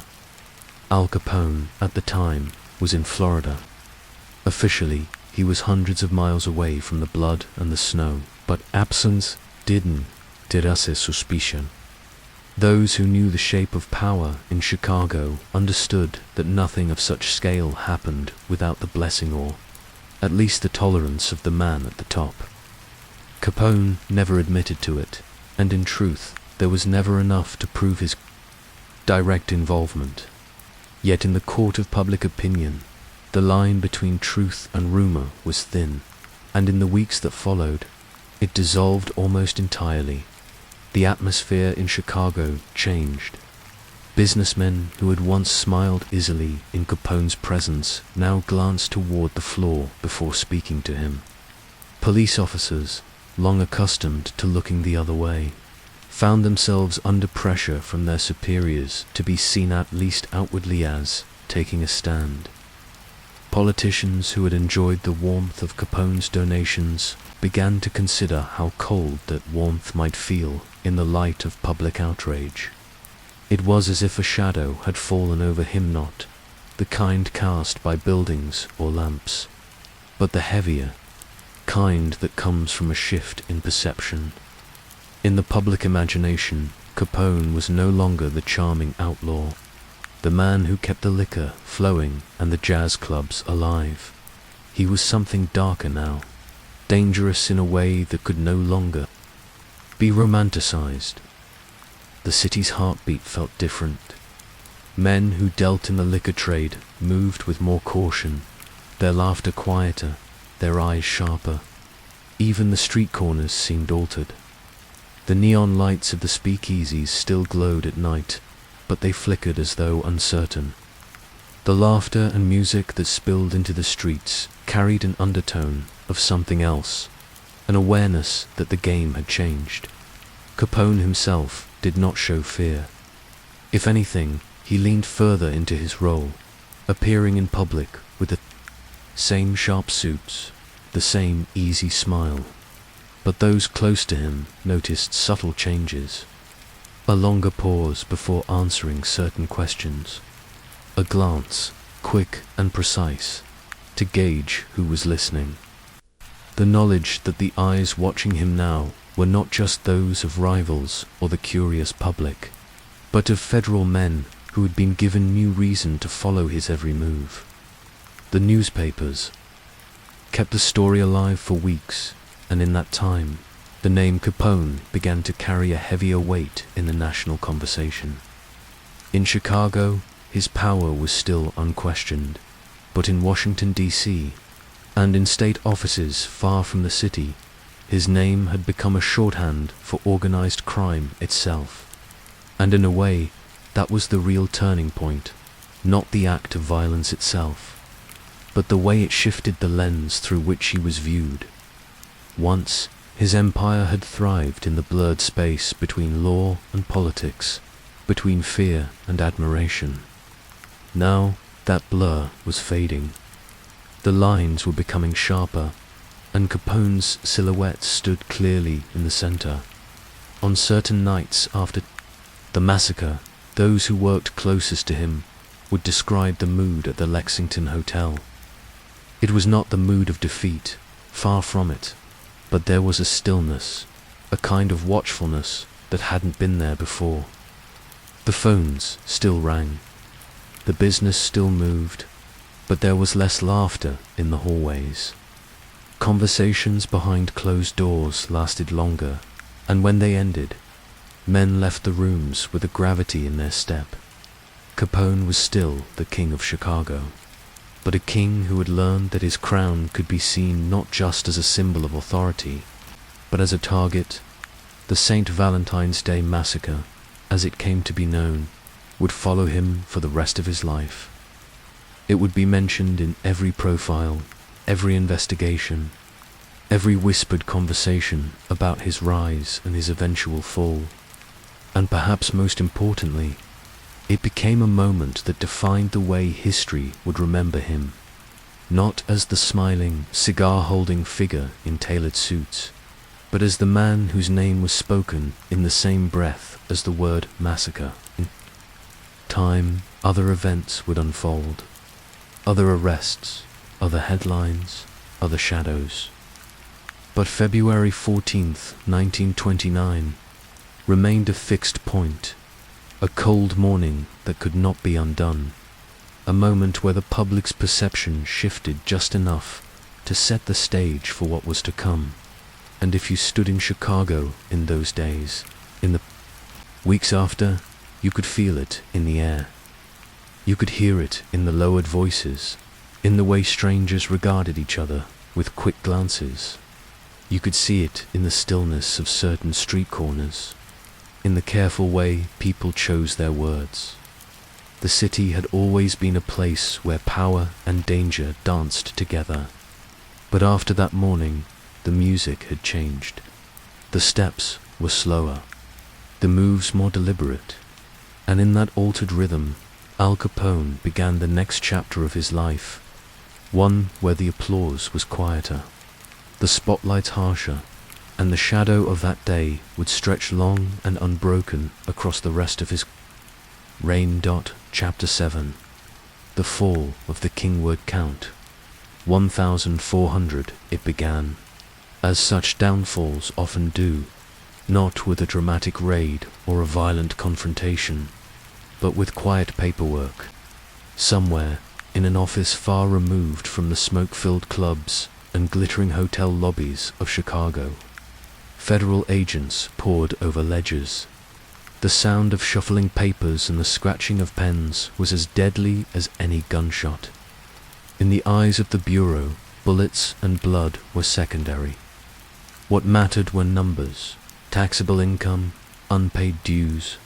Al Capone, at the time, was in Florida. Officially, he was hundreds of miles away from the blood and the snow, but absence didn't hace suspicion. Those who knew the shape of power in Chicago understood that nothing of such scale happened without the blessing or, at least, the tolerance of the man at the top. Capone never admitted to it, and in truth, there was never enough to prove his direct involvement. Yet in the court of public opinion, the line between truth and rumor was thin, and in the weeks that followed, it dissolved almost entirely. The atmosphere in Chicago changed. Businessmen who had once smiled easily in Capone's presence now glanced toward the floor before speaking to him. Police officers, long accustomed to looking the other way, found themselves under pressure from their superiors to be seen at least outwardly as taking a stand. Politicians who had enjoyed the warmth of Capone's donations began to consider how cold that warmth might feel in the light of public outrage. It was as if a shadow had fallen over him, not the kind cast by buildings or lamps, but the heavier kind that comes from a shift in perception. In the public imagination, Capone was no longer the charming outlaw, the man who kept the liquor flowing and the jazz clubs alive. He was something darker now, dangerous in a way that could no longer be romanticized. The city's heartbeat felt different. Men who dealt in the liquor trade moved with more caution, their laughter quieter, their eyes sharper. Even the street corners seemed altered. The neon lights of the speakeasies still glowed at night, but they flickered as though uncertain. The laughter and music that spilled into the streets carried an undertone of something else, an awareness that the game had changed. Capone himself did not show fear. If anything, he leaned further into his role, appearing in public with the same sharp suits, the same easy smile. But those close to him noticed subtle changes. A longer pause before answering certain questions. A glance, quick and precise, to gauge who was listening. The knowledge that the eyes watching him now were not just those of rivals or the curious public, but of federal men who had been given new reason to follow his every move. The newspapers kept the story alive for weeks, and in that time, the name Capone began to carry a heavier weight in the national conversation. In Chicago, his power was still unquestioned, but in Washington, D.C., and in state offices far from the city, his name had become a shorthand for organized crime itself. And in a way, that was the real turning point, not the act of violence itself, but the way it shifted the lens through which he was viewed. Once, his empire had thrived in the blurred space between law and politics, between fear and admiration. Now, that blur was fading. The lines were becoming sharper, and Capone's silhouette stood clearly in the center. On certain nights after the massacre, those who worked closest to him would describe the mood at the Lexington Hotel. It was not the mood of defeat, far from it, but there was a stillness, a kind of watchfulness that hadn't been there before. The phones still rang. The business still moved, but there was less laughter in the hallways. Conversations behind closed doors lasted longer, and when they ended, men left the rooms with a gravity in their step. Capone was still the king of Chicago, but a king who had learned that his crown could be seen not just as a symbol of authority, but as a target. The St. Valentine's Day massacre, as it came to be known, would follow him for the rest of his life. It would be mentioned in every profile, every investigation, every whispered conversation about his rise and his eventual fall. And perhaps most importantly, it became a moment that defined the way history would remember him, not as the smiling, cigar-holding figure in tailored suits, but as the man whose name was spoken in the same breath as the word massacre. In time, other events would unfold, other arrests, other headlines, other shadows. But February 14th, 1929, remained a fixed point, a cold morning that could not be undone, a moment where the public's perception shifted just enough to set the stage for what was to come. And if you stood in Chicago in those days, in the weeks after, you could feel it in the air. You could hear it in the lowered voices, in the way strangers regarded each other with quick glances. You could see it in the stillness of certain street corners, in the careful way people chose their words. The city had always been a place where power and danger danced together. But after that morning, the music had changed. The steps were slower, the moves more deliberate, and in that altered rhythm, Al Capone began the next chapter of his life, one where the applause was quieter, the spotlight harsher, and the shadow of that day would stretch long and unbroken across the rest of his Rain. Chapter 7. The Fall of the Kingword Count. 1400 it began, as such downfalls often do, not with a dramatic raid or a violent confrontation, but with quiet paperwork, somewhere in an office far removed from the smoke-filled clubs and glittering hotel lobbies of Chicago. Federal agents pored over ledgers. The sound of shuffling papers and the scratching of pens was as deadly as any gunshot. In the eyes of the Bureau, bullets and blood were secondary. What mattered were numbers, taxable income, unpaid dues,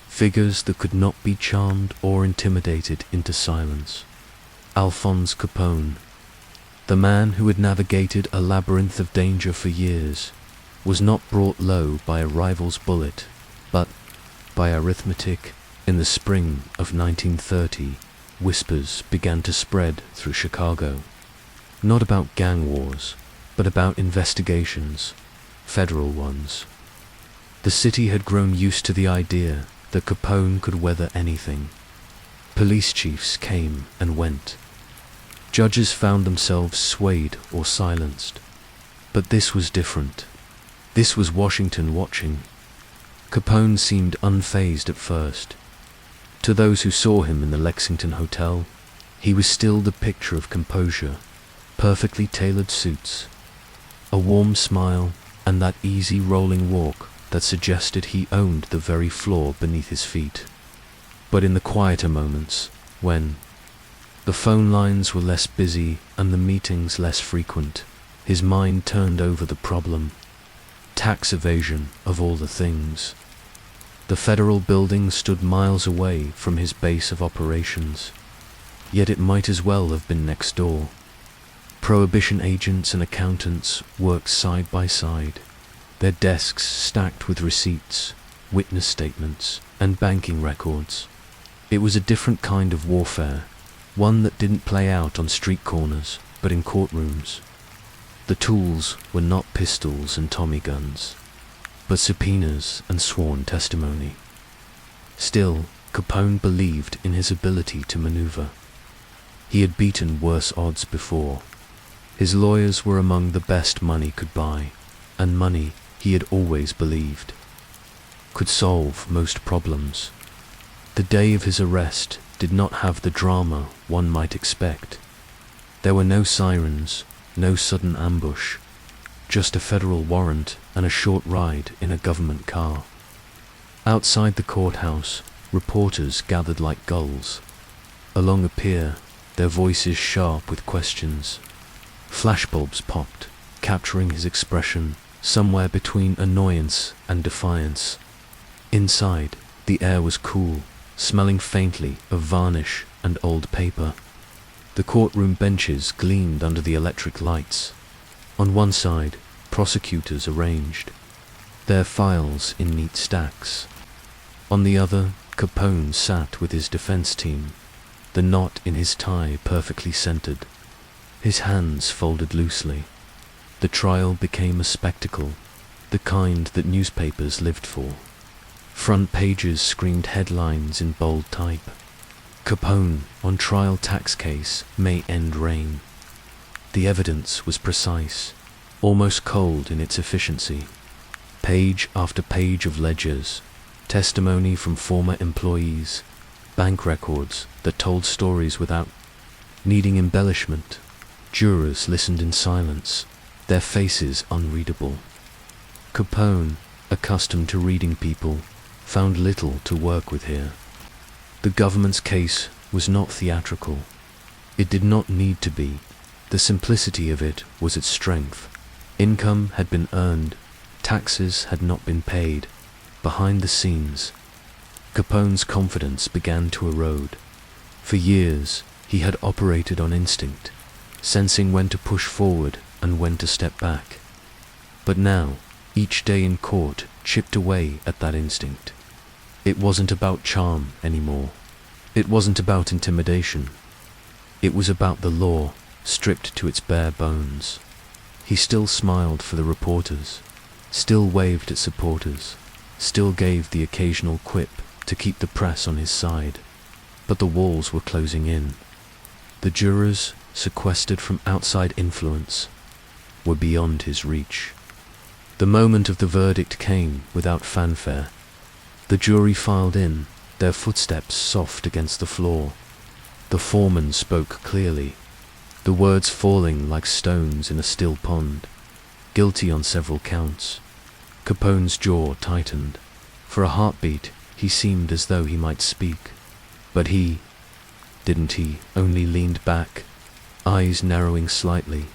figures that could not be charmed or intimidated into silence. Alphonse Capone, the man who had navigated a labyrinth of danger for years, was not brought low by a rival's bullet, but by arithmetic. In the spring of 1930, whispers began to spread through Chicago, not about gang wars, but about investigations, federal ones. The city had grown used to the idea that Capone could weather anything. Police chiefs came and went. Judges found themselves swayed or silenced. But this was different. This was Washington watching. Capone seemed unfazed at first. To those who saw him in the Lexington Hotel, he was still the picture of composure, perfectly tailored suits, a warm smile, and that easy rolling walk that suggested he owned the very floor beneath his feet. But in the quieter moments, when the phone lines were less busy and the meetings less frequent, his mind turned over the problem. Tax evasion, of all the things. The federal building stood miles away from his base of operations, yet it might as well have been next door. Prohibition agents and accountants worked side by side, their desks stacked with receipts, witness statements, and banking records. It was a different kind of warfare, one that didn't play out on street corners, but in courtrooms. The tools were not pistols and Tommy guns, but subpoenas and sworn testimony. Still, Capone believed in his ability to maneuver. He had beaten worse odds before. His lawyers were among the best money could buy, and money, he had always believed, could solve most problems. The day of his arrest did not have the drama one might expect. There were no sirens, no sudden ambush, just a federal warrant and a short ride in a government car. Outside the courthouse, reporters gathered like gulls. Along a pier, their voices sharp with questions. Flashbulbs popped, capturing his expression somewhere between annoyance and defiance. Inside, the air was cool, smelling faintly of varnish and old paper. The courtroom benches gleamed under the electric lights. On one side, prosecutors arranged, their files in neat stacks. On the other, Capone sat with his defense team, the knot in his tie perfectly centered, his hands folded loosely. The trial became a spectacle, the kind that newspapers lived for. Front pages screamed headlines in bold type. Capone on trial tax case may end reign. The evidence was precise, almost cold in its efficiency. Page after page of ledgers, testimony from former employees, bank records that told stories without needing embellishment. Jurors listened in silence, their faces unreadable. Capone, accustomed to reading people, found little to work with here. The government's case was not theatrical. It did not need to be. The simplicity of it was its strength. Income had been earned, taxes had not been paid. Behind the scenes, Capone's confidence began to erode. For years, he had operated on instinct, sensing when to push forward and when to step back. But now, each day in court chipped away at that instinct. It wasn't about charm anymore. It wasn't about intimidation. It was about the law, stripped to its bare bones. He still smiled for the reporters, still waved at supporters, still gave the occasional quip to keep the press on his side, but the walls were closing in. The jurors, sequestered from outside influence, were beyond his reach. The moment of the verdict came without fanfare. The jury filed in, their footsteps soft against the floor. The foreman spoke clearly, the words falling like stones in a still pond. Guilty on several counts. Capone's jaw tightened. For a heartbeat, he seemed as though he might speak. But didn't he, only leaned back, eyes narrowing slightly,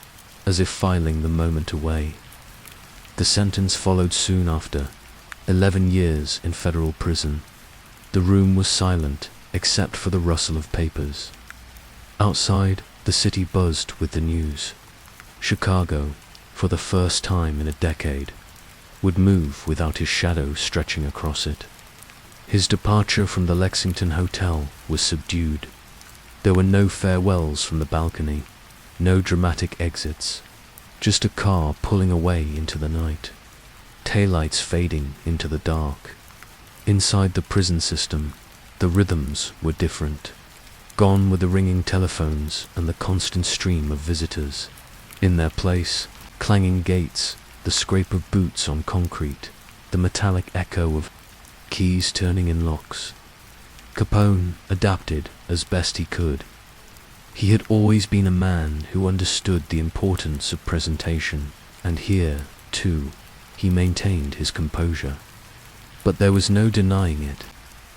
as if filing the moment away. The sentence followed soon after, 11 years in federal prison. The room was silent, except for the rustle of papers. Outside, the city buzzed with the news. Chicago, for the first time in a decade, would move without his shadow stretching across it. His departure from the Lexington Hotel was subdued. There were no farewells from the balcony, no dramatic exits, just a car pulling away into the night, taillights fading into the dark. Inside the prison system, the rhythms were different. Gone were the ringing telephones and the constant stream of visitors. In their place, clanging gates, the scrape of boots on concrete, the metallic echo of keys turning in locks. Capone adapted as best he could. He had always been a man who understood the importance of presentation, and here, too, he maintained his composure. But there was no denying it.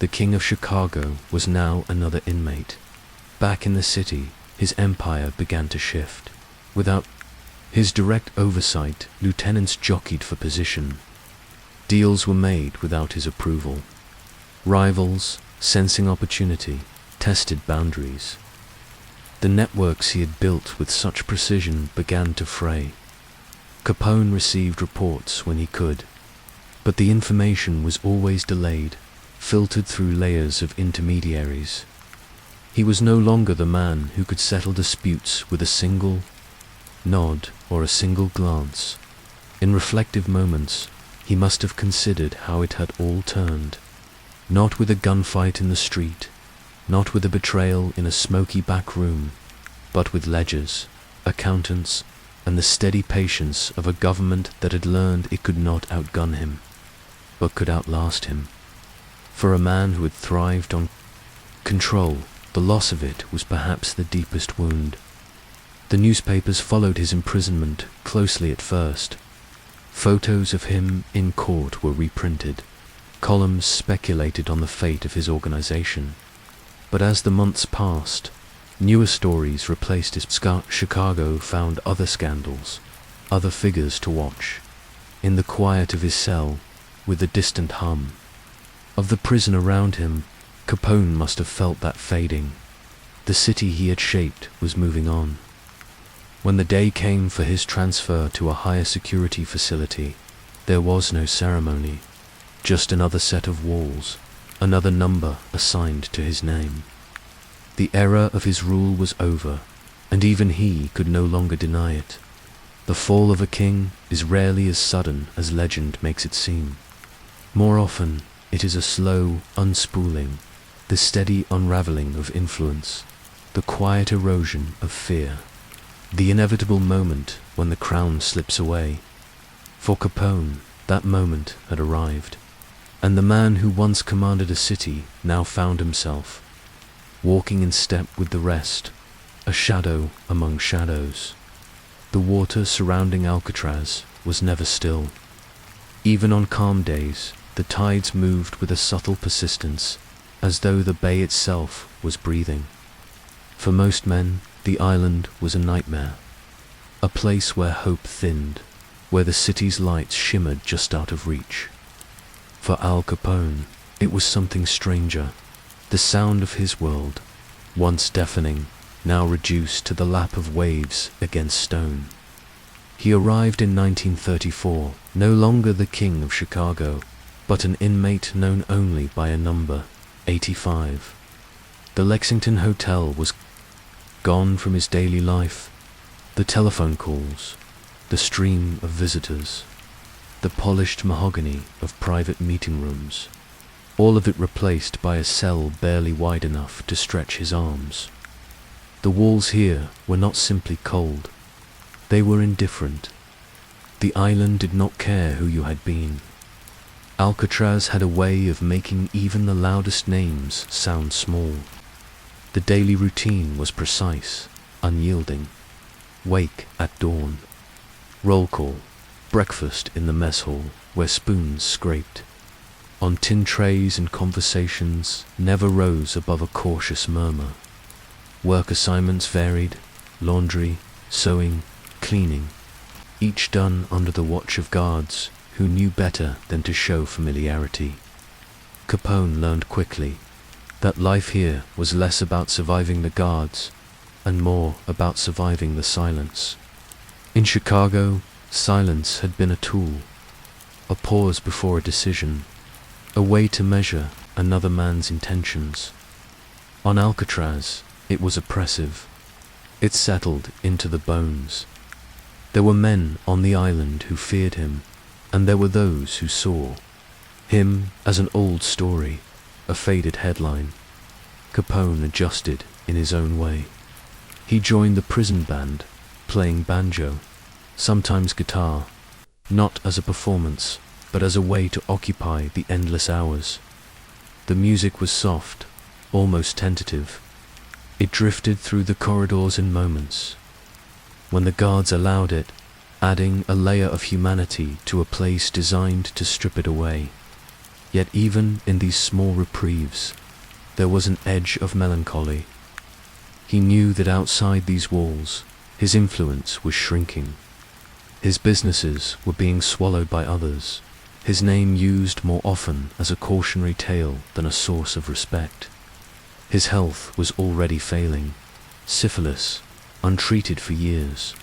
The King of Chicago was now another inmate. Back in the city, his empire began to shift. Without his direct oversight, lieutenants jockeyed for position. Deals were made without his approval. Rivals, sensing opportunity, tested boundaries. The networks he had built with such precision began to fray. Capone received reports when he could, but the information was always delayed, filtered through layers of intermediaries. He was no longer the man who could settle disputes with a single nod or a single glance. In reflective moments, he must have considered how it had all turned. Not with a gunfight in the street, not with a betrayal in a smoky back room, but with ledgers, accountants, and the steady patience of a government that had learned it could not outgun him, but could outlast him. For a man who had thrived on control, the loss of it was perhaps the deepest wound. The newspapers followed his imprisonment closely at first. Photos of him in court were reprinted. Columns speculated on the fate of his organization. But as the months passed, newer stories replaced his Chicago found other scandals, other figures to watch. In the quiet of his cell, with the distant hum of the prison around him, Capone must have felt that fading. The city he had shaped was moving on. When the day came for his transfer to a higher security facility, there was no ceremony, just another set of walls, another number assigned to his name. The era of his rule was over, and even he could no longer deny it. The fall of a king is rarely as sudden as legend makes it seem. More often, it is a slow unspooling, the steady unraveling of influence, the quiet erosion of fear, the inevitable moment when the crown slips away. For Capone, that moment had arrived, and the man who once commanded a city now found himself walking in step with the rest, a shadow among shadows. The water surrounding Alcatraz was never still. Even on calm days, the tides moved with a subtle persistence, as though the bay itself was breathing. For most men, the island was a nightmare, a place where hope thinned, where the city's lights shimmered just out of reach. For Al Capone, it was something stranger. The sound of his world, once deafening, now reduced to the lap of waves against stone. He arrived in 1934, no longer the king of Chicago, but an inmate known only by a number, 85. The Lexington Hotel was gone from his daily life. The telephone calls, the stream of visitors, the polished mahogany of private meeting rooms. all of it replaced by a cell barely wide enough to stretch his arms. The walls here were not simply cold, they were indifferent. The island did not care who you had been. Alcatraz had a way of making even the loudest names sound small. The daily routine was precise, unyielding. Wake at dawn. Roll call. Breakfast in the mess hall, where spoons scraped on tin trays and conversations never rose above a cautious murmur. Work assignments varied: laundry, sewing, cleaning, each done under the watch of guards who knew better than to show familiarity. Capone learned quickly that life here was less about surviving the guards and more about surviving the silence. In Chicago, silence had been a tool, a pause before a decision, a way to measure another man's intentions. On Alcatraz, it was oppressive. It settled into the bones. There were men on the island who feared him, and there were those who saw him as an old story, a faded headline. Capone adjusted in his own way. He joined the prison band, playing banjo, sometimes guitar, not as a performance, but as a way to occupy the endless hours. The music was soft, almost tentative. It drifted through the corridors in moments, when the guards allowed it, adding a layer of humanity to a place designed to strip it away. Yet even in these small reprieves, there was an edge of melancholy. He knew that outside these walls, his influence was shrinking. His businesses were being swallowed by others, his name used more often as a cautionary tale than a source of respect. His health was already failing. Syphilis, untreated for years,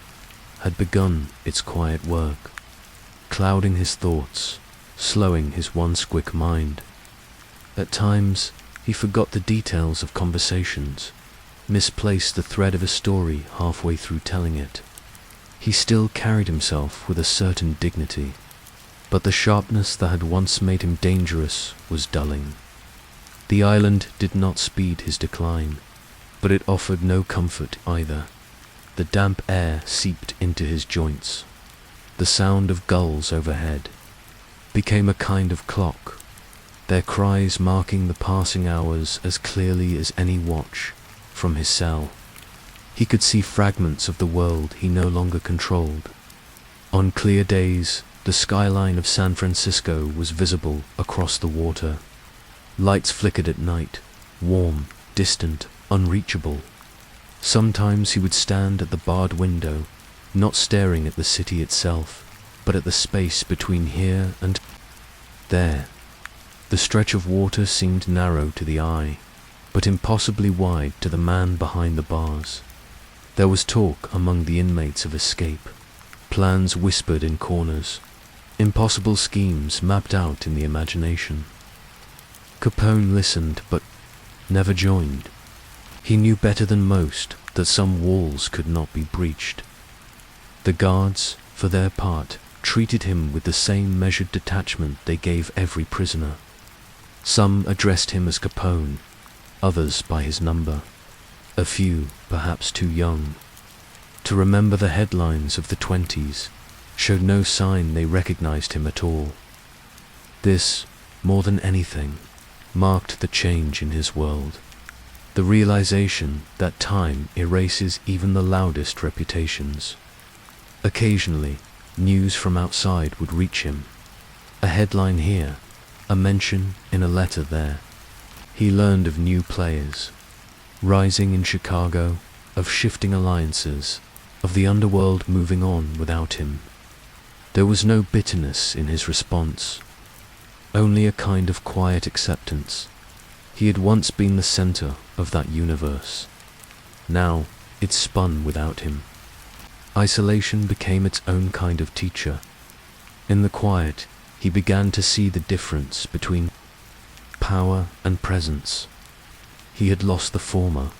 had begun its quiet work, clouding his thoughts, slowing his once quick mind. At times, he forgot the details of conversations, misplaced the thread of a story halfway through telling it. He still carried himself with a certain dignity, but the sharpness that had once made him dangerous was dulling. The island did not speed his decline, but it offered no comfort either. The damp air seeped into his joints. The sound of gulls overhead became a kind of clock, their cries marking the passing hours as clearly as any watch from his cell. He could see fragments of the world he no longer controlled. On clear days, the skyline of San Francisco was visible across the water. Lights flickered at night, warm, distant, unreachable. Sometimes he would stand at the barred window, not staring at the city itself, but at the space between here and there. The stretch of water seemed narrow to the eye, but impossibly wide to the man behind the bars. There was talk among the inmates of escape, plans whispered in corners, impossible schemes mapped out in the imagination. Capone listened, but never joined. He knew better than most that some walls could not be breached. The guards, for their part, treated him with the same measured detachment they gave every prisoner. Some addressed him as Capone, others by his number. A few, perhaps too young to remember the headlines of the 20s, showed no sign they recognized him at all. This, more than anything, marked the change in his world, the realization that time erases even the loudest reputations. Occasionally, news from outside would reach him. A headline here, a mention in a letter there. He learned of new players, rising in Chicago, of shifting alliances, of the underworld moving on without him. There was no bitterness in his response, only a kind of quiet acceptance. He had once been the center of that universe. Now it spun without him. Isolation became its own kind of teacher. In the quiet, he began to see the difference between power and presence. He had lost the former,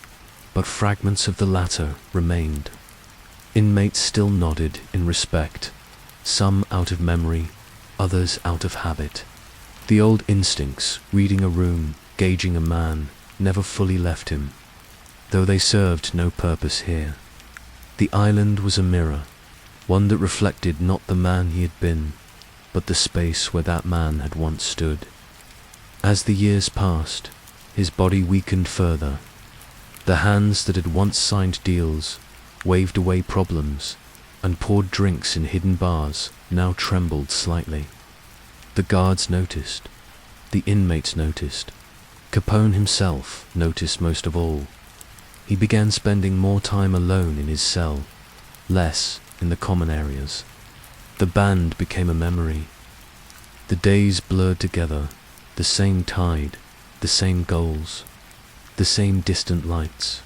but fragments of the latter remained. Inmates still nodded in respect, some out of memory, others out of habit. The old instincts, reading a room, gauging a man, never fully left him, though they served no purpose here. The island was a mirror, one that reflected not the man he had been, but the space where that man had once stood. As the years passed, his body weakened further. The hands that had once signed deals, waved away problems, and poured drinks in hidden bars now trembled slightly. The guards noticed. The inmates noticed. Capone himself noticed most of all. He began spending more time alone in his cell, less in the common areas. The band became a memory. The days blurred together, the same tide, the same goals, the same distant lights.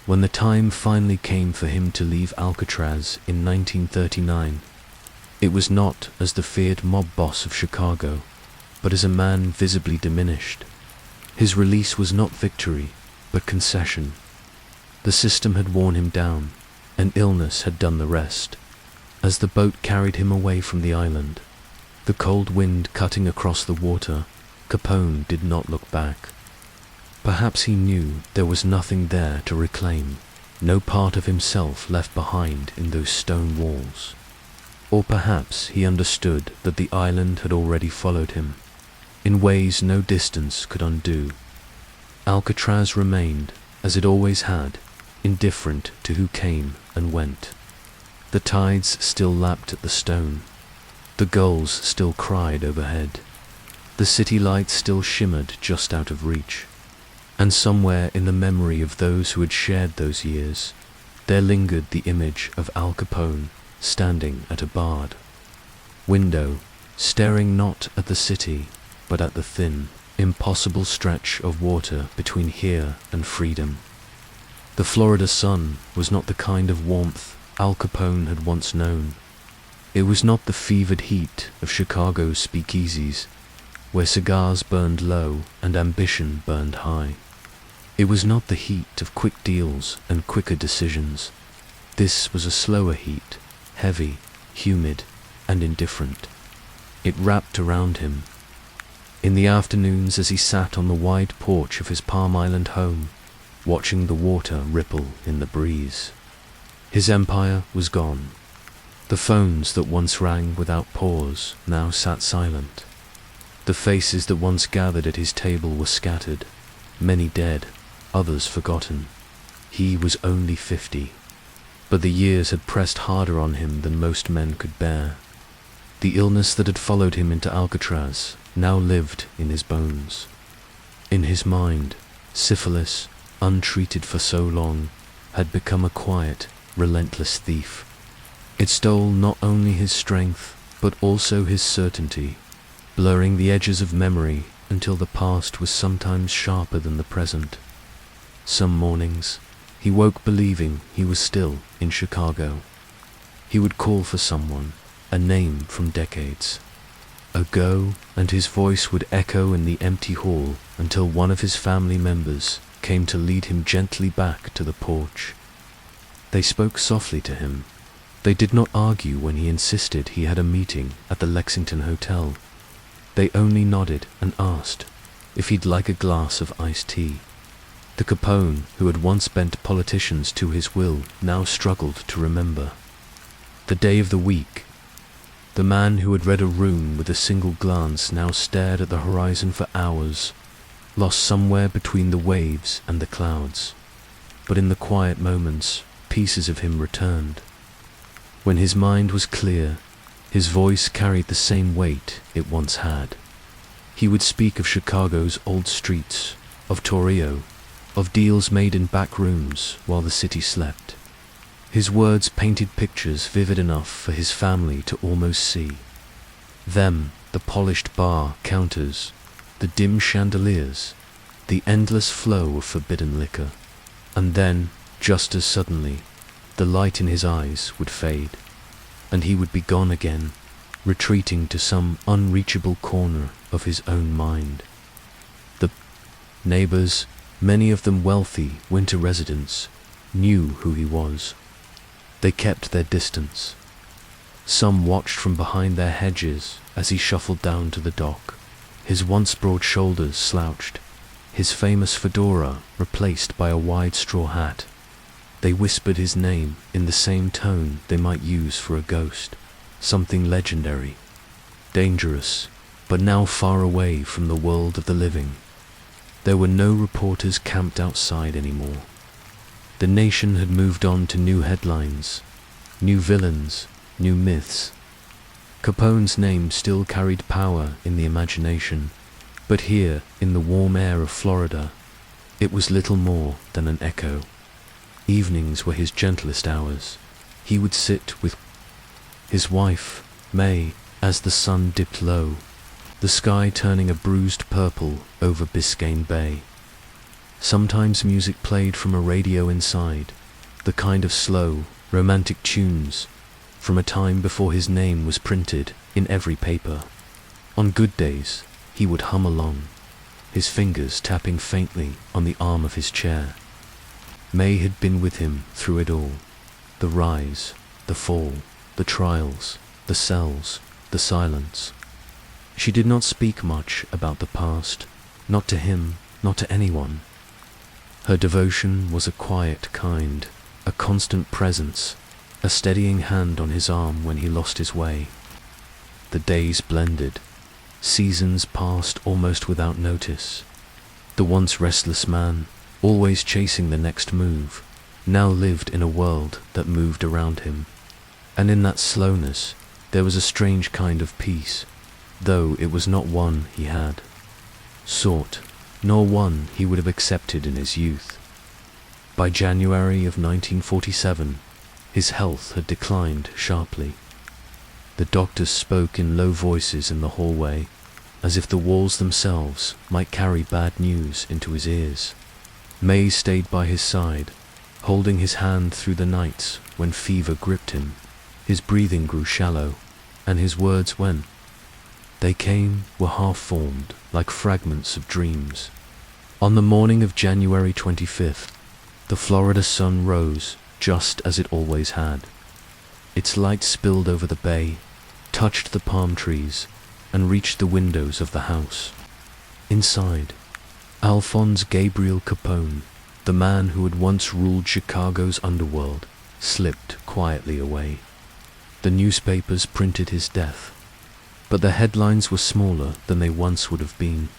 When the time finally came for him to leave Alcatraz in 1939, it was not as the feared mob boss of Chicago, but as a man visibly diminished. His release was not victory, but concession. The system had worn him down, and illness had done the rest. As the boat carried him away from the island, the cold wind cutting across the water, Capone did not look back. Perhaps he knew there was nothing there to reclaim, no part of himself left behind in those stone walls. Or perhaps he understood that the island had already followed him, in ways no distance could undo. Alcatraz remained, as it always had, indifferent to who came and went. The tides still lapped at the stone. The gulls still cried overhead. The city lights still shimmered just out of reach. And somewhere in the memory of those who had shared those years, there lingered the image of Al Capone standing at a barred window, staring not at the city, but at the thin, impossible stretch of water between here and freedom. The Florida sun was not the kind of warmth Al Capone had once known. It was not the fevered heat of Chicago's speakeasies, where cigars burned low and ambition burned high. It was not the heat of quick deals and quicker decisions. This was a slower heat, heavy, humid, and indifferent. It wrapped around him. In the afternoons, as he sat on the wide porch of his Palm Island home, watching the water ripple in the breeze, his empire was gone. The phones that once rang without pause now sat silent. The faces that once gathered at his table were scattered, many dead, others forgotten. He was only 50, but the years had pressed harder on him than most men could bear. The illness that had followed him into Alcatraz now lived in his bones. In his mind, syphilis, untreated for so long, had become a quiet, relentless thief. It stole not only his strength, but also his certainty, blurring the edges of memory until the past was sometimes sharper than the present. Some mornings, he woke believing he was still in Chicago. He would call for someone, a name from decades ago, and his voice would echo in the empty hall until one of his family members came to lead him gently back to the porch. They spoke softly to him. They did not argue when he insisted he had a meeting at the Lexington Hotel. They only nodded and asked if he'd like a glass of iced tea. The Capone, who had once bent politicians to his will, now struggled to remember. The day of the week. The man who had read a room with a single glance now stared at the horizon for hours, lost somewhere between the waves and the clouds. But in the quiet moments, pieces of him returned. When his mind was clear, his voice carried the same weight it once had. He would speak of Chicago's old streets, of Torrio, of deals made in back rooms while the city slept. His words painted pictures vivid enough for his family to almost see. Them, the polished bar counters, the dim chandeliers, the endless flow of forbidden liquor. And then, just as suddenly, the light in his eyes would fade, and he would be gone again, retreating to some unreachable corner of his own mind. The neighbors, many of them wealthy winter residents, knew who he was. They kept their distance. Some watched from behind their hedges as he shuffled down to the dock. His once broad shoulders slouched, his famous fedora replaced by a wide straw hat. They whispered his name in the same tone they might use for a ghost, something legendary, dangerous, but now far away from the world of the living. There were no reporters camped outside anymore. The nation had moved on to new headlines, new villains, new myths. Capone's name still carried power in the imagination, but here, in the warm air of Florida, it was little more than an echo. Evenings were his gentlest hours. He would sit with his wife, May, as the sun dipped low, the sky turning a bruised purple over Biscayne Bay. Sometimes music played from a radio inside, the kind of slow, romantic tunes from a time before his name was printed in every paper. On good days, he would hum along, his fingers tapping faintly on the arm of his chair. May had been with him through it all, the rise, the fall, the trials, the cells, the silence. She did not speak much about the past, not to him, not to anyone. Her devotion was a quiet kind, a constant presence, a steadying hand on his arm when he lost his way. The days blended. Seasons passed almost without notice. The once restless man, always chasing the next move, now lived in a world that moved around him. And in that slowness, there was a strange kind of peace, though it was not one he had sought, nor one he would have accepted in his youth. By January of 1947, his health had declined sharply. The doctors spoke in low voices in the hallway, as if the walls themselves might carry bad news into his ears. May stayed by his side, holding his hand through the nights when fever gripped him. His breathing grew shallow, and his words, when they came, were half-formed, like fragments of dreams. On the morning of January 25th, the Florida sun rose just as it always had. Its light spilled over the bay, touched the palm trees, and reached the windows of the house. Inside, Alphonse Gabriel Capone, the man who had once ruled Chicago's underworld, slipped quietly away. The newspapers printed his death, but the headlines were smaller than they once would have been.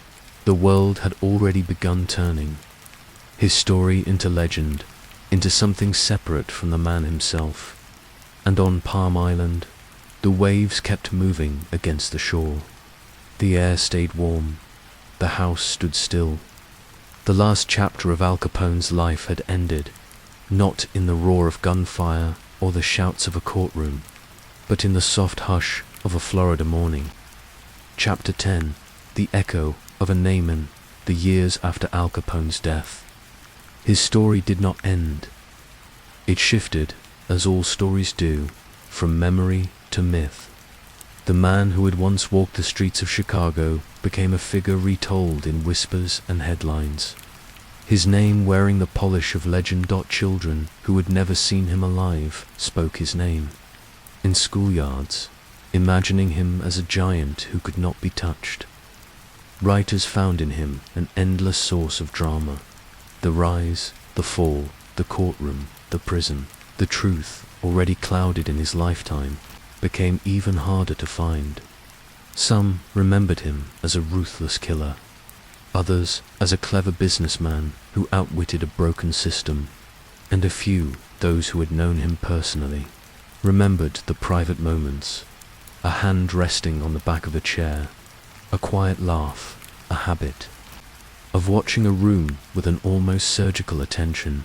The world had already begun turning his story into legend, into something separate from the man himself. And on Palm Island, the waves kept moving against the shore. The air stayed warm. The house stood still. The last chapter of Al Capone's life had ended, not in the roar of gunfire or the shouts of a courtroom, but in the soft hush of a Florida morning. Chapter 10, the echo of a Naaman, the years after Al Capone's death. His story did not end. It shifted, as all stories do, from memory to myth. The man who had once walked the streets of Chicago became a figure retold in whispers and headlines. His name wearing the polish of legend. Children who had never seen him alive spoke his name in schoolyards, imagining him as a giant who could not be touched. Writers found in him an endless source of drama. The rise, the fall, the courtroom, the prison. The truth, already clouded in his lifetime, became even harder to find. Some remembered him as a ruthless killer, others as a clever businessman who outwitted a broken system, and a few, those who had known him personally, remembered the private moments, a hand resting on the back of a chair, a quiet laugh, a habit of watching a room with an almost surgical attention.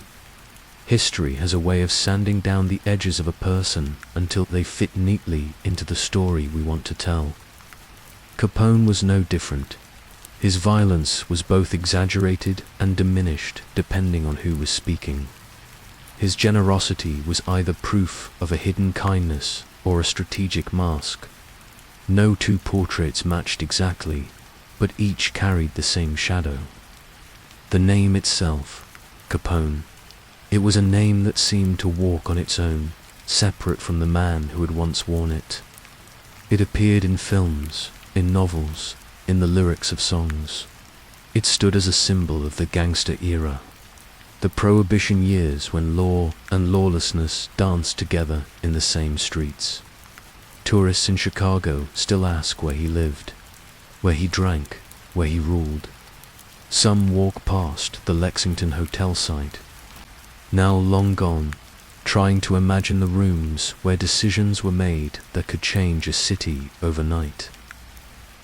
History has a way of sanding down the edges of a person until they fit neatly into the story we want to tell. Capone was no different. His violence was both exaggerated and diminished depending on who was speaking. His generosity was either proof of a hidden kindness or a strategic mask. No two portraits matched exactly, but each carried the same shadow. The name itself, Capone, it was a name that seemed to walk on its own, separate from the man who had once worn it. It appeared in films, in novels, in the lyrics of songs. It stood as a symbol of the gangster era, the Prohibition years when law and lawlessness danced together in the same streets. Tourists in Chicago still ask where he lived, where he drank, where he ruled. Some walk past the Lexington Hotel site, now long gone, trying to imagine the rooms where decisions were made that could change a city overnight.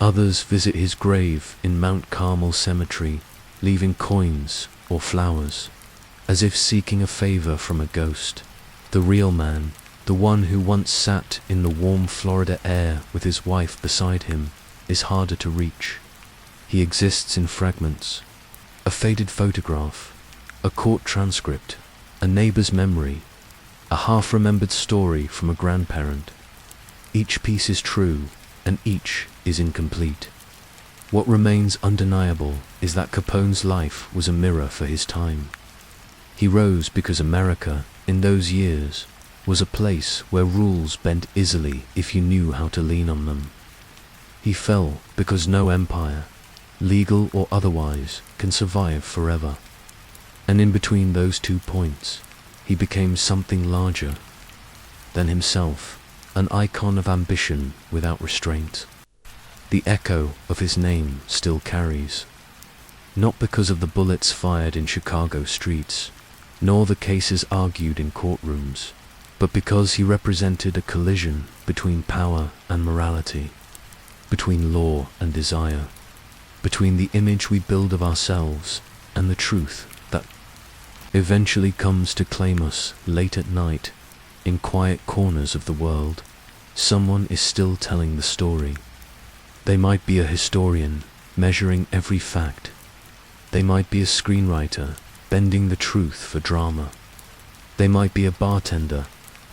Others visit his grave in Mount Carmel Cemetery, leaving coins or flowers, as if seeking a favor from a ghost. The real man, the one who once sat in the warm Florida air with his wife beside him, is harder to reach. He exists in fragments: a faded photograph, a court transcript, a neighbor's memory, a half-remembered story from a grandparent. Each piece is true, and each is incomplete. What remains undeniable is that Capone's life was a mirror for his time. He rose because America, in those years, was a place where rules bent easily if you knew how to lean on them. He fell because no empire, legal or otherwise, can survive forever. And in between those 2 points, he became something larger than himself, an icon of ambition without restraint. The echo of his name still carries, not because of the bullets fired in Chicago streets, nor the cases argued in courtrooms, but because he represented a collision between power and morality, between law and desire, between the image we build of ourselves and the truth that eventually comes to claim us late at night in quiet corners of the world. Someone is still telling the story. They might be a historian, measuring every fact. They might be a screenwriter, bending the truth for drama. They might be a bartender,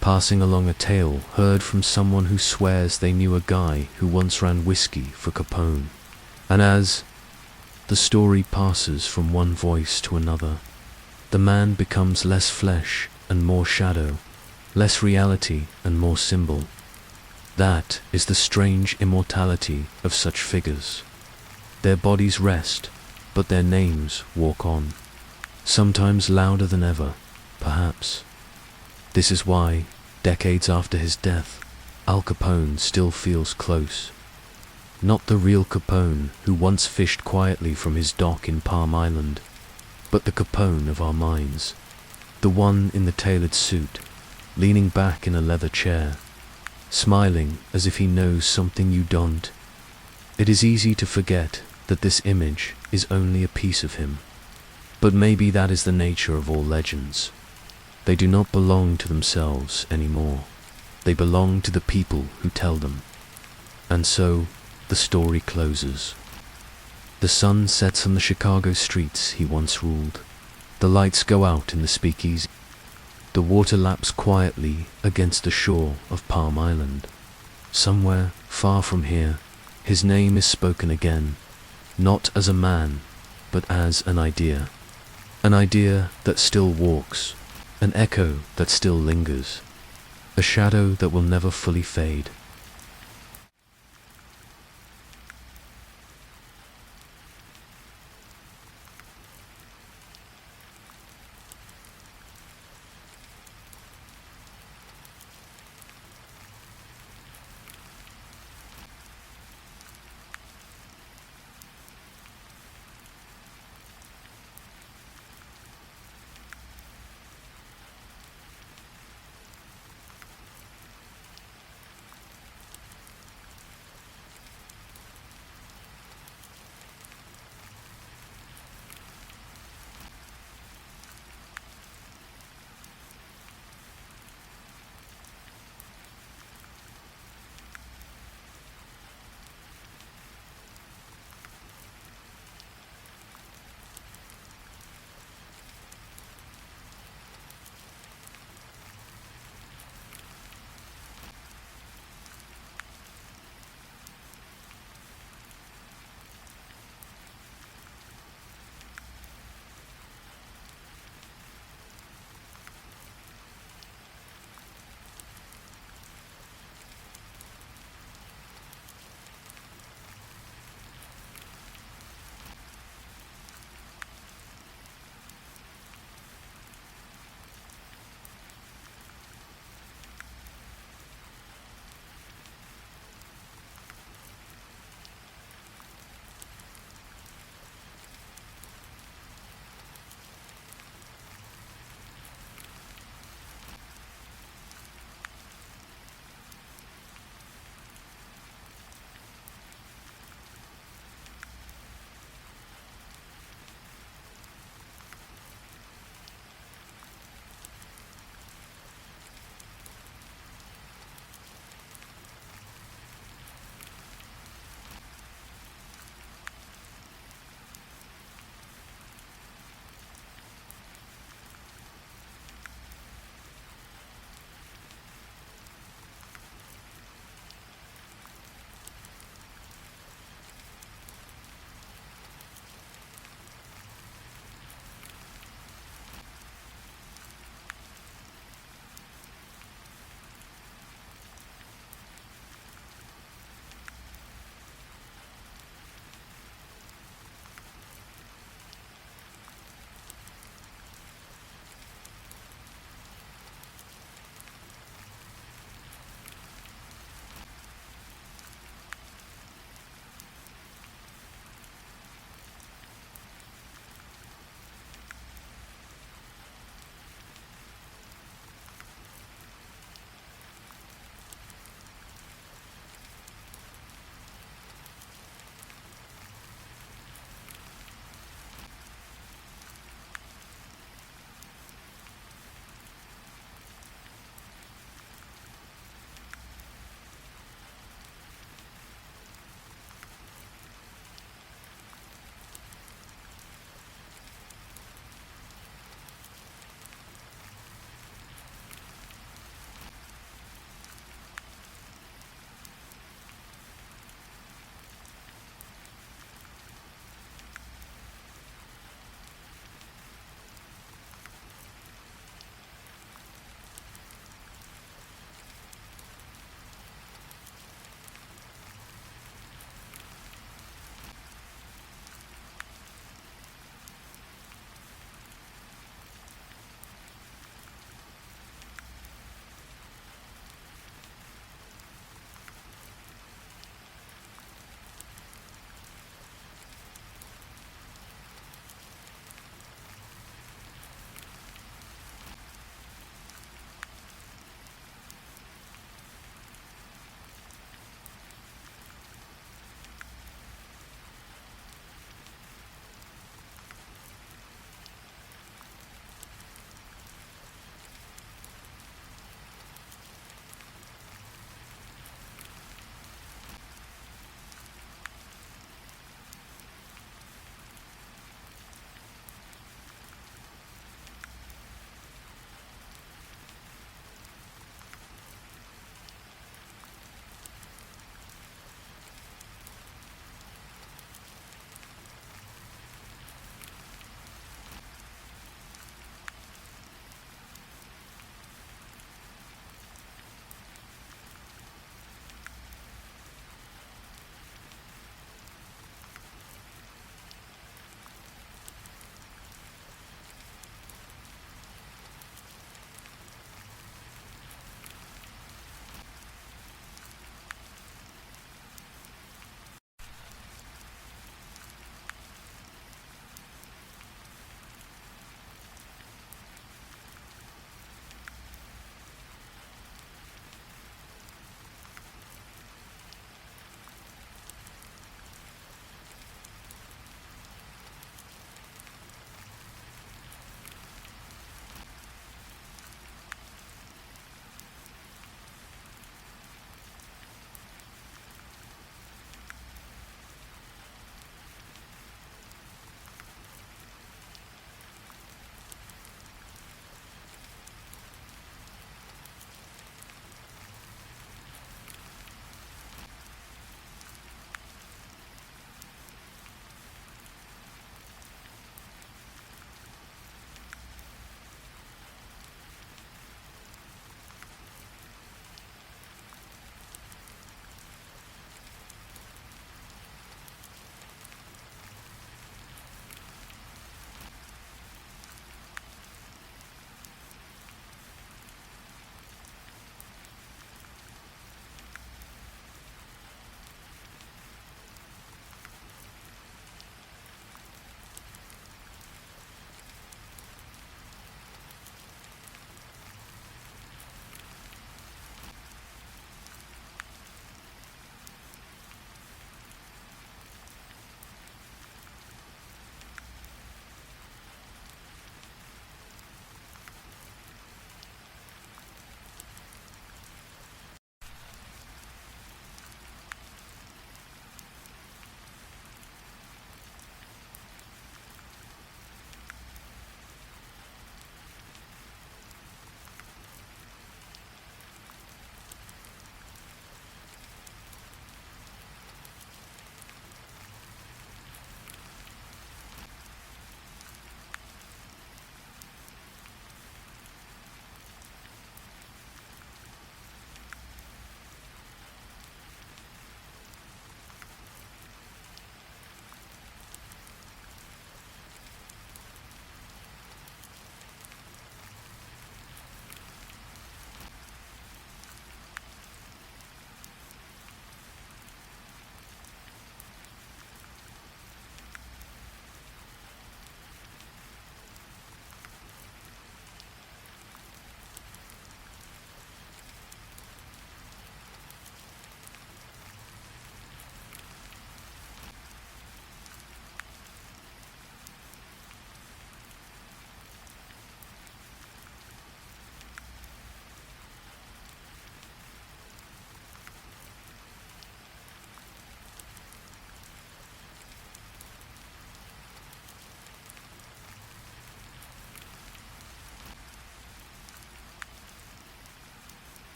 passing along a tale heard from someone who swears they knew a guy who once ran whiskey for Capone. And as the story passes from one voice to another, the man becomes less flesh and more shadow, less reality and more symbol. That is the strange immortality of such figures. Their bodies rest, but their names walk on, sometimes louder than ever, perhaps. This is why, decades after his death, Al Capone still feels close. Not the real Capone who once fished quietly from his dock in Palm Island, but the Capone of our minds, the one in the tailored suit, leaning back in a leather chair, smiling as if he knows something you don't. It is easy to forget that this image is only a piece of him. But maybe that is the nature of all legends. They do not belong to themselves anymore. They belong to the people who tell them. And so, the story closes. The sun sets on the Chicago streets he once ruled. The lights go out in the speakeasy. The water laps quietly against the shore of Palm Island. Somewhere, far from here, his name is spoken again, not as a man, but as an idea that still walks, an echo that still lingers, a shadow that will never fully fade.